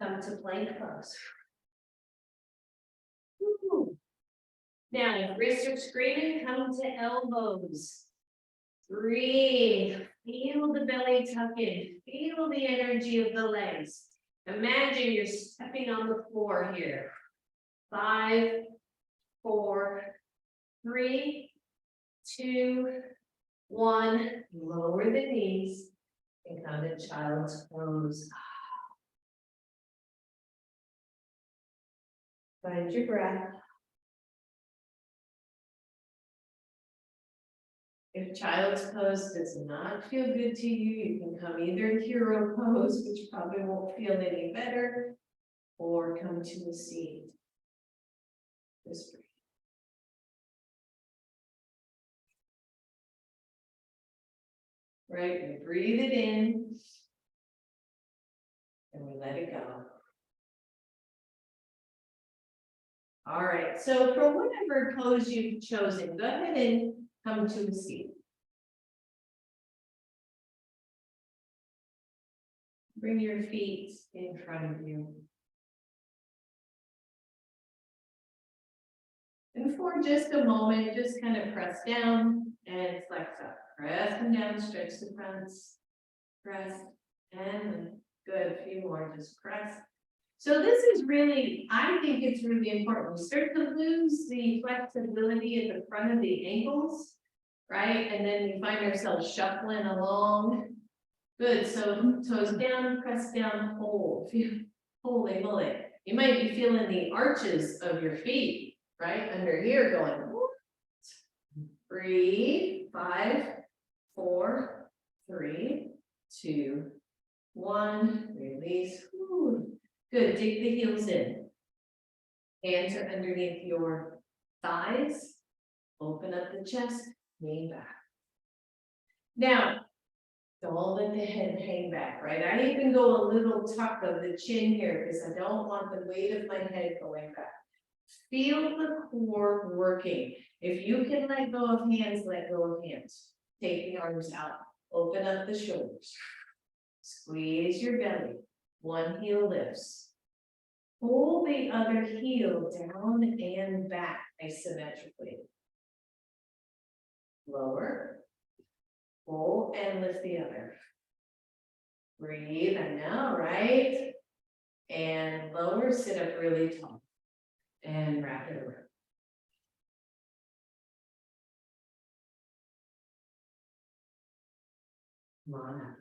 Come to plank pose. Woo-hoo. Now, if wrists are screaming, come to elbows. Breathe, feel the belly tuck in, feel the energy of the legs. Imagine you're stepping on the floor here. 5, 4, 3, 2, 1. Lower the knees and come to child's pose. Find your breath. If child's pose does not feel good to you, you can come either hero pose, which probably won't feel any better, or come to a seat. Just breathe. Right, we breathe it in, and we let it go. All right, so for whatever pose you've chosen, go ahead and come to a seat. Bring your feet in front of you. And for just a moment, just kind of press down and flex up. Press them down, stretch the fronts. Press and good. A few more, just press. So this is really, I think it's really important. We start to lose the flexibility at the front of the ankles, right? And then we find ourselves shuffling along. Good, so toes down, press down, hold, feel, holy moly. You might be feeling the arches of your feet, right? Under here going, breathe, 5, 4, 3, 2, 1, release. Whew. Good, dig the heels in. Hands are underneath your thighs. Open up the chest, lean back. Now, don't let the head hang back, right? I even go a little tuck of the chin here because I don't want the weight of my head going back. Feel the core working. If you can let go of hands, let go of hands. Take the arms out, open up the shoulders. Squeeze your belly. One heel lifts. Pull the other heel down and back isometrically. Lower. Pull and lift the other. Breathe, I know, right? And lower, sit up really tall. And wrap it around. Come on up.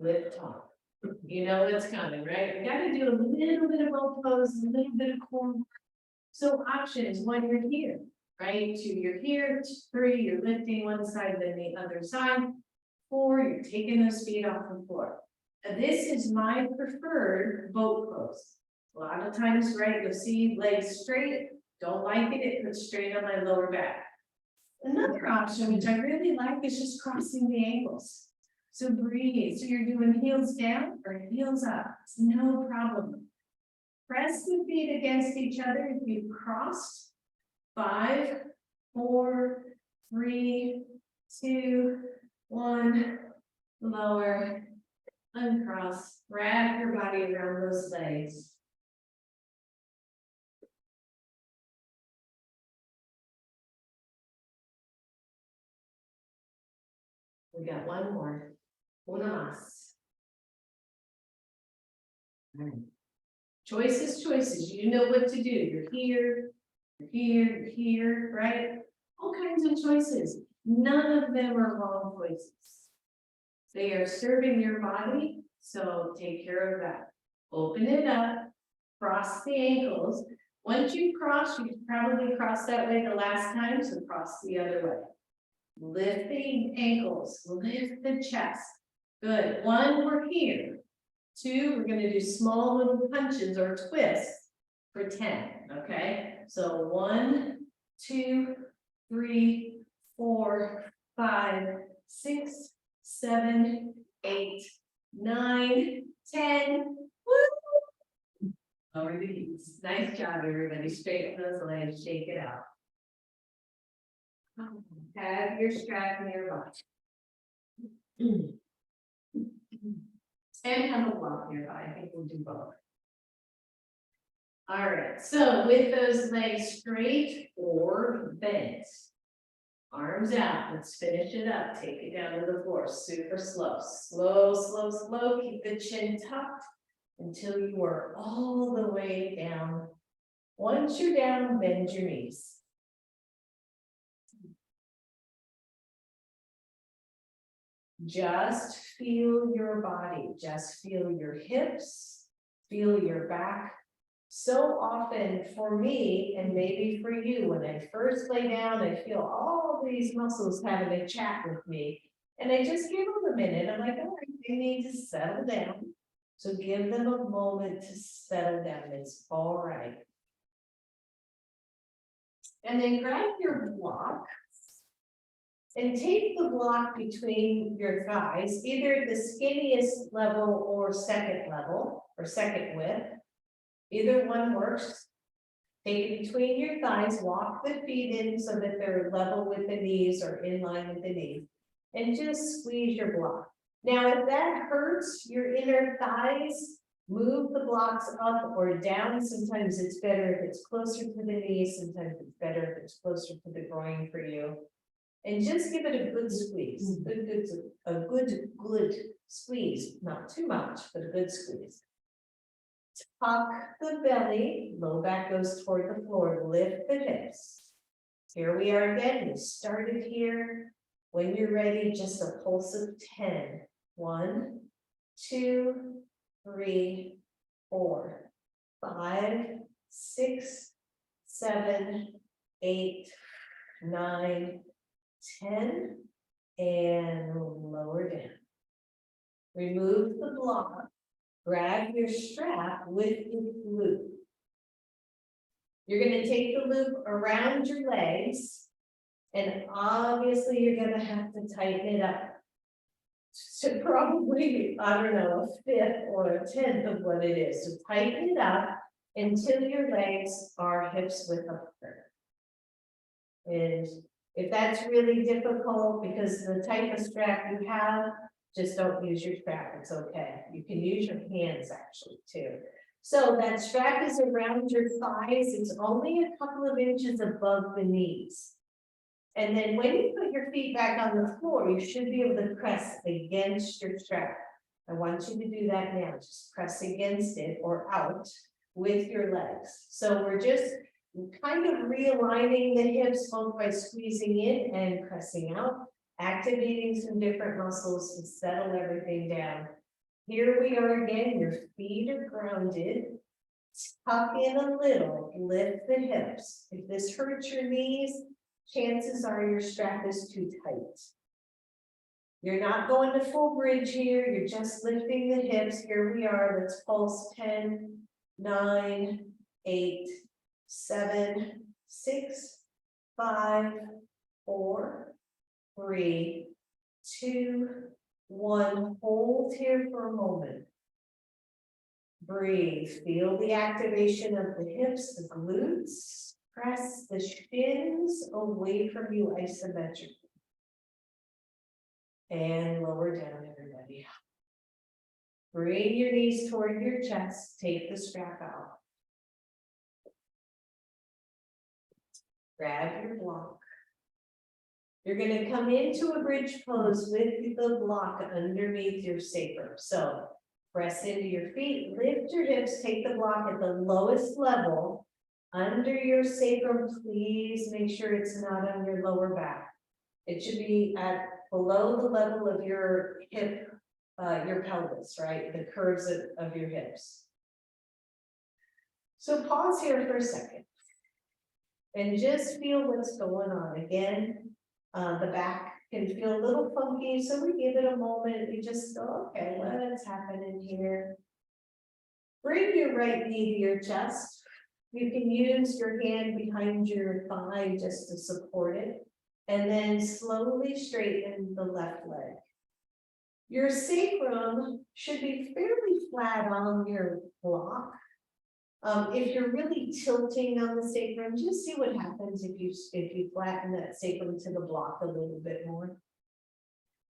Lift tall. You know what's coming, right? We gotta do a little bit of both pose, a little bit of core work. So options when you're here, right? 2, you're here, 3, you're lifting one side, then the other side. 4, you're taking those feet off the floor. And this is my preferred boat pose. A lot of times, right, you'll see legs straight, don't like it, it puts strain on my lower back. Another option, which I really like, is just crossing the ankles. So breathe, so you're doing heels down or heels up, it's no problem. Press the feet against each other if you've crossed. 5, 4, 3, 2, 1, lower, uncross, wrap your body around those legs. We got one more. Una más. Choices, you know what to do. You're here, you're here, you're here, right? All kinds of choices. None of them are wrong choices. They are serving your body, so take care of that. Open it up, cross the ankles. Once you cross, you probably crossed that way the last time, so cross the other way. Lift the ankles, lift the chest. Good. 1, we're here. 2, we're going to do small little punches or twists for 10. Okay, so 1, 2, 3, 4, 5, 6, 7, 8, 9, 10. Woo! Lower the knees. Nice job, everybody. Straighten those legs, shake it out. Have your strap nearby. And have a block nearby. I think we'll do both. All right, so with those legs straight or bent. Arms out, let's finish it up, take it down to the floor, super slow, slow, slow, slow, keep the chin tucked. Until you are all the way down. Once you're down, bend your knees. Just feel your body, just feel your hips, feel your back. So often for me, and maybe for you, when I first lay down, I feel all these muscles having a chat with me. And I just give them a minute, I'm like, all right, they need to settle down. So give them a moment to settle down, it's all right. And then grab your block. And take the block between your thighs, either the skinniest level or second level, or second width. Either one works. Take it between your thighs, walk the feet in so that they're level with the knees or in line with the knees. And just squeeze your block. Now, if that hurts your inner thighs, move the blocks up or down. Sometimes it's better if it's closer to the knees, sometimes it's better if it's closer to the groin for you. And just give it a good squeeze, a good squeeze, not too much, but a good squeeze. Tuck the belly, low back goes toward the floor, lift the hips. Here we are again, we started here. When you're ready, just a pulse of 10. 1, 2, 3, 4, 5, 6, 7, 8, 9, 10, and lower down. Remove the block, grab your strap with the loop. You're going to take the loop around your legs, and obviously you're going to have to tighten it up to probably, I don't know, a fifth or a tenth of what it is. So tighten it up until your legs are hips width apart. And if that's really difficult because of the type of strap you have, just don't use your strap, it's okay. You can use your hands actually too. So that strap is around your thighs, it's only a couple of inches above the knees. And then when you put your feet back on the floor, you should be able to press against your strap. I want you to do that now, just press against it or out with your legs. So we're just kind of realigning the hips both by squeezing in and pressing out, activating some different muscles to settle everything down. Here we are again, your feet are grounded. Tuck in a little, lift the hips. If this hurts your knees, chances are your strap is too tight. You're not going to full bridge here, you're just lifting the hips. Here we are, let's pulse 10, 9, 8, 7, 6, 5, 4, 3, 2, 1. Hold here for a moment. Breathe. Feel the activation of the hips, the glutes. Press the shins away from you isometrically. And lower down, everybody. Bring your knees toward your chest. Take the strap out. Grab your block. You're going to come into a bridge pose with the block underneath your sacrum. So press into your feet, lift your hips, take the block at the lowest level under your sacrum. Please make sure it's not on your lower back. It should be at below the level of your hip, your pelvis, right? The curves of your hips. So pause here for a second and just feel what's going on. Again, the back can feel a little funky, so we give it a moment. We just go, okay, what's happening here? Bring your right knee to your chest. You can use your hand behind your thigh just to support it, and then slowly straighten the left leg. Your sacrum should be fairly flat on your block. If you're really tilting on the sacrum, just see what happens if you flatten that sacrum to the block a little bit more.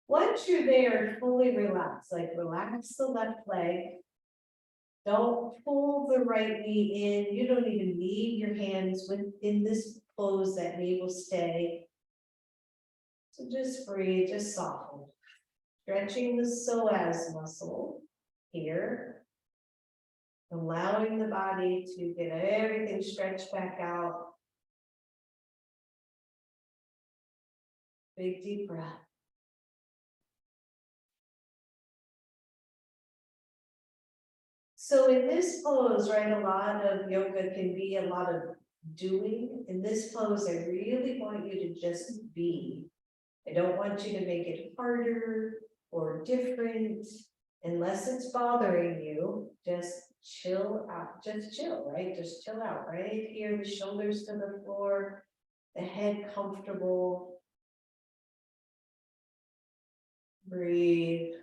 Once you're there, fully relax, like relax the left leg. Don't pull the right knee in. You don't even need your hands within this pose. That knee will stay. So just breathe, just soften. Stretching the psoas muscle here. Allowing the body to get everything stretched back out. Big deep breath. So in this pose, right, a lot of yoga can be a lot of doing. In this pose, I really want you to just be. I don't want you to make it harder or different, unless it's bothering you. Just chill out, just chill, right? Just chill out right here, the shoulders to the floor, the head comfortable. Breathe.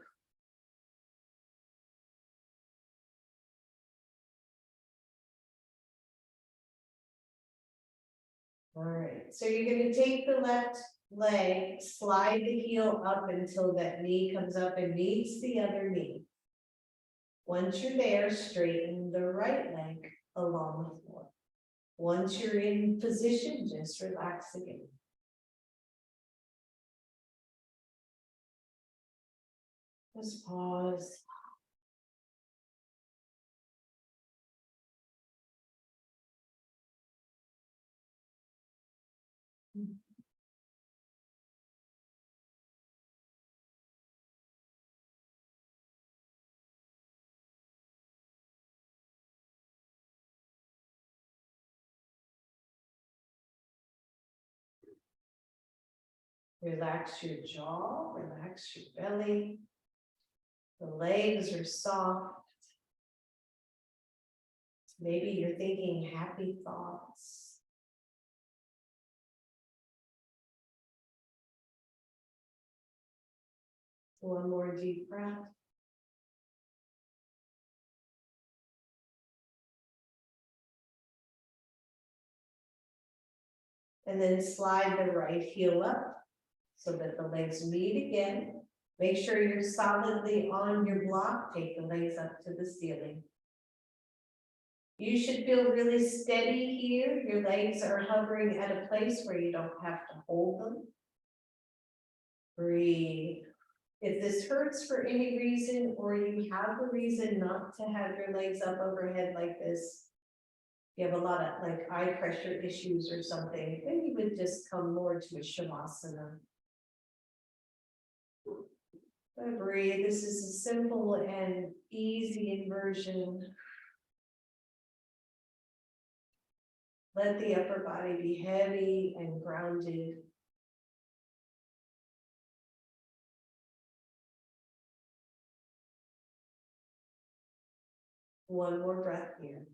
All right, so you're gonna take the left leg, slide the heel up until that knee comes up and meets the other knee. Once you're there, straighten the right leg along the floor. Once you're in position, just relax again. Just pause. Relax your jaw, relax your belly. The legs are soft. Maybe you're thinking happy thoughts. One more deep breath. And then slide the right heel up so that the legs meet again. Make sure you're solidly on your block. Take the legs up to the ceiling. You should feel really steady here. Your legs are hovering at a place where you don't have to hold them. Breathe. If this hurts for any reason, or you have a reason not to have your legs up overhead like this, you have a lot of like eye pressure issues or something, then you would just come more to a shavasana. Breathe. This is a simple and easy inversion. Let the upper body be heavy and grounded. One more breath here.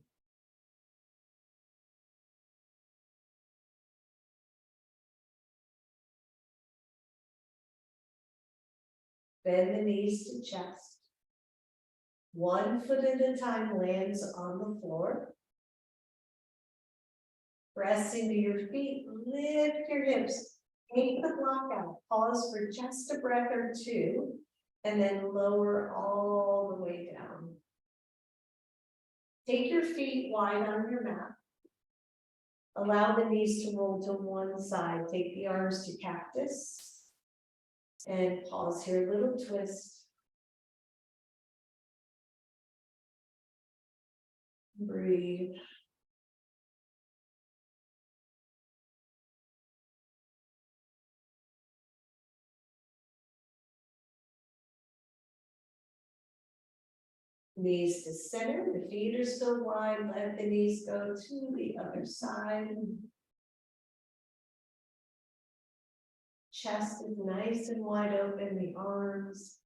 Bend the knees to chest. 1 foot at a time lands on the floor. Press into your feet, lift your hips, take the block out, pause for just a breath or two, and then lower all the way down. Take your feet wide on your mat. Allow the knees to roll to one side. Take the arms to cactus. And pause here, little twist. Breathe. Knees to center, the feet are still wide, let the knees go to the other side. Chest is nice and wide open, the arms,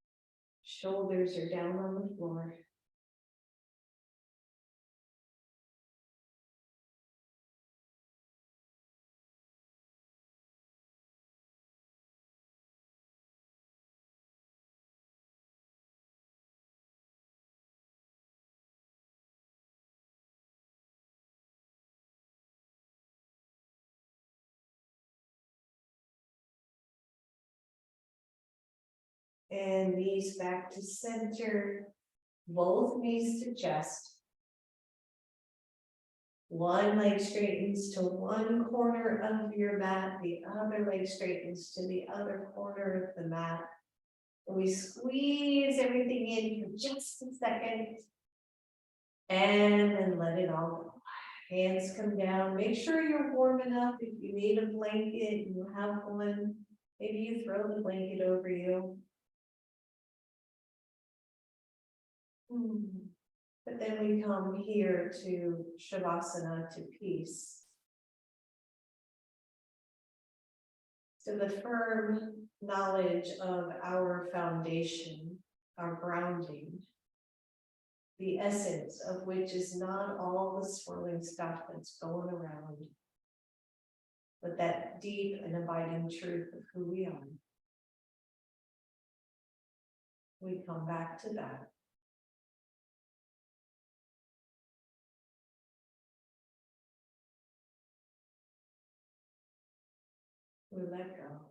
shoulders are down on the floor. And knees back to center, both knees to chest. One leg straightens to one corner of your mat, the other leg straightens to the other corner of the mat. And we squeeze everything in for just a second. And then let it all go. Hands come down, make sure you're warm enough. If you need a blanket, you have one. Maybe you throw the blanket over you. But then we come here to Shavasana, to peace. To the firm knowledge of our foundation, our grounding. The essence of which is not all the swirling stuff that's going around, but that deep and abiding truth of who we are. We come back to that. We let go.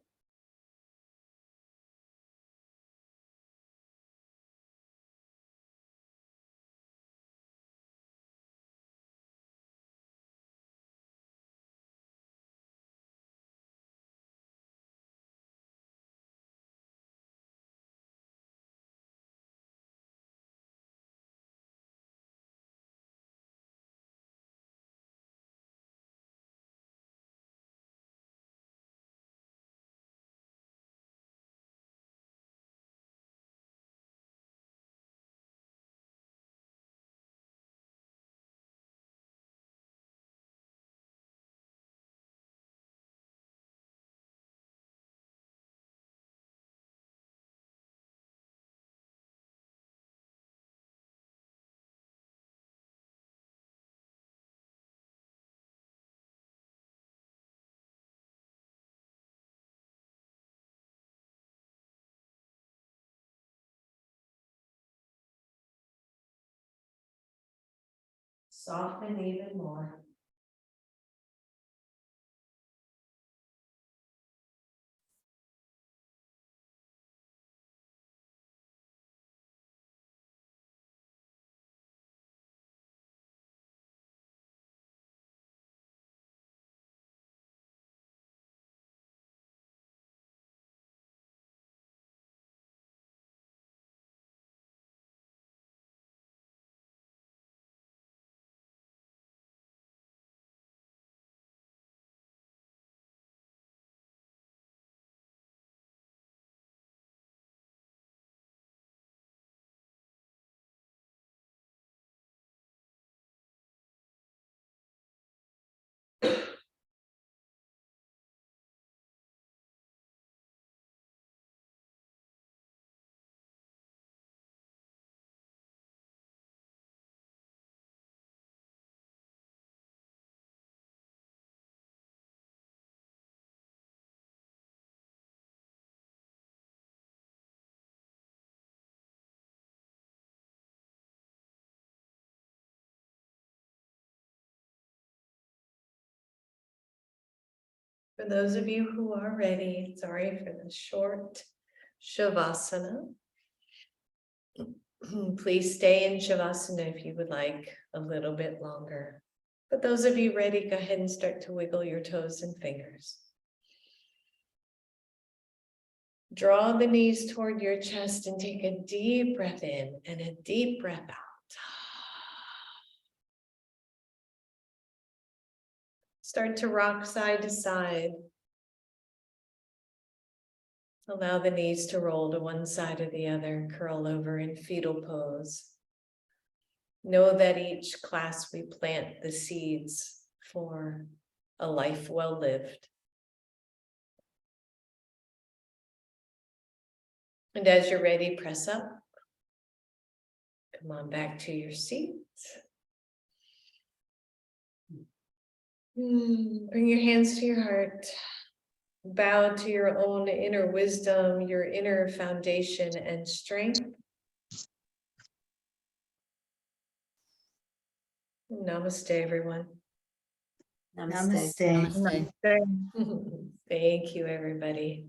Soften even more. For those of you who are ready, sorry for the short Shavasana. Please stay in Shavasana if you would like a little bit longer. But those of you ready, go ahead and start to wiggle your toes and fingers. Draw the knees toward your chest and take a deep breath in and a deep breath out. Start to rock side to side. Allow the knees to roll to one side or the other, curl over in fetal pose. Know that each class we plant the seeds for a life well lived. And as you're ready, press up. Come on back to your seat. Bring your hands to your heart. Bow to your own inner wisdom, your inner foundation and strength. Namaste, everyone. Namaste. Namaste. Thank you, everybody.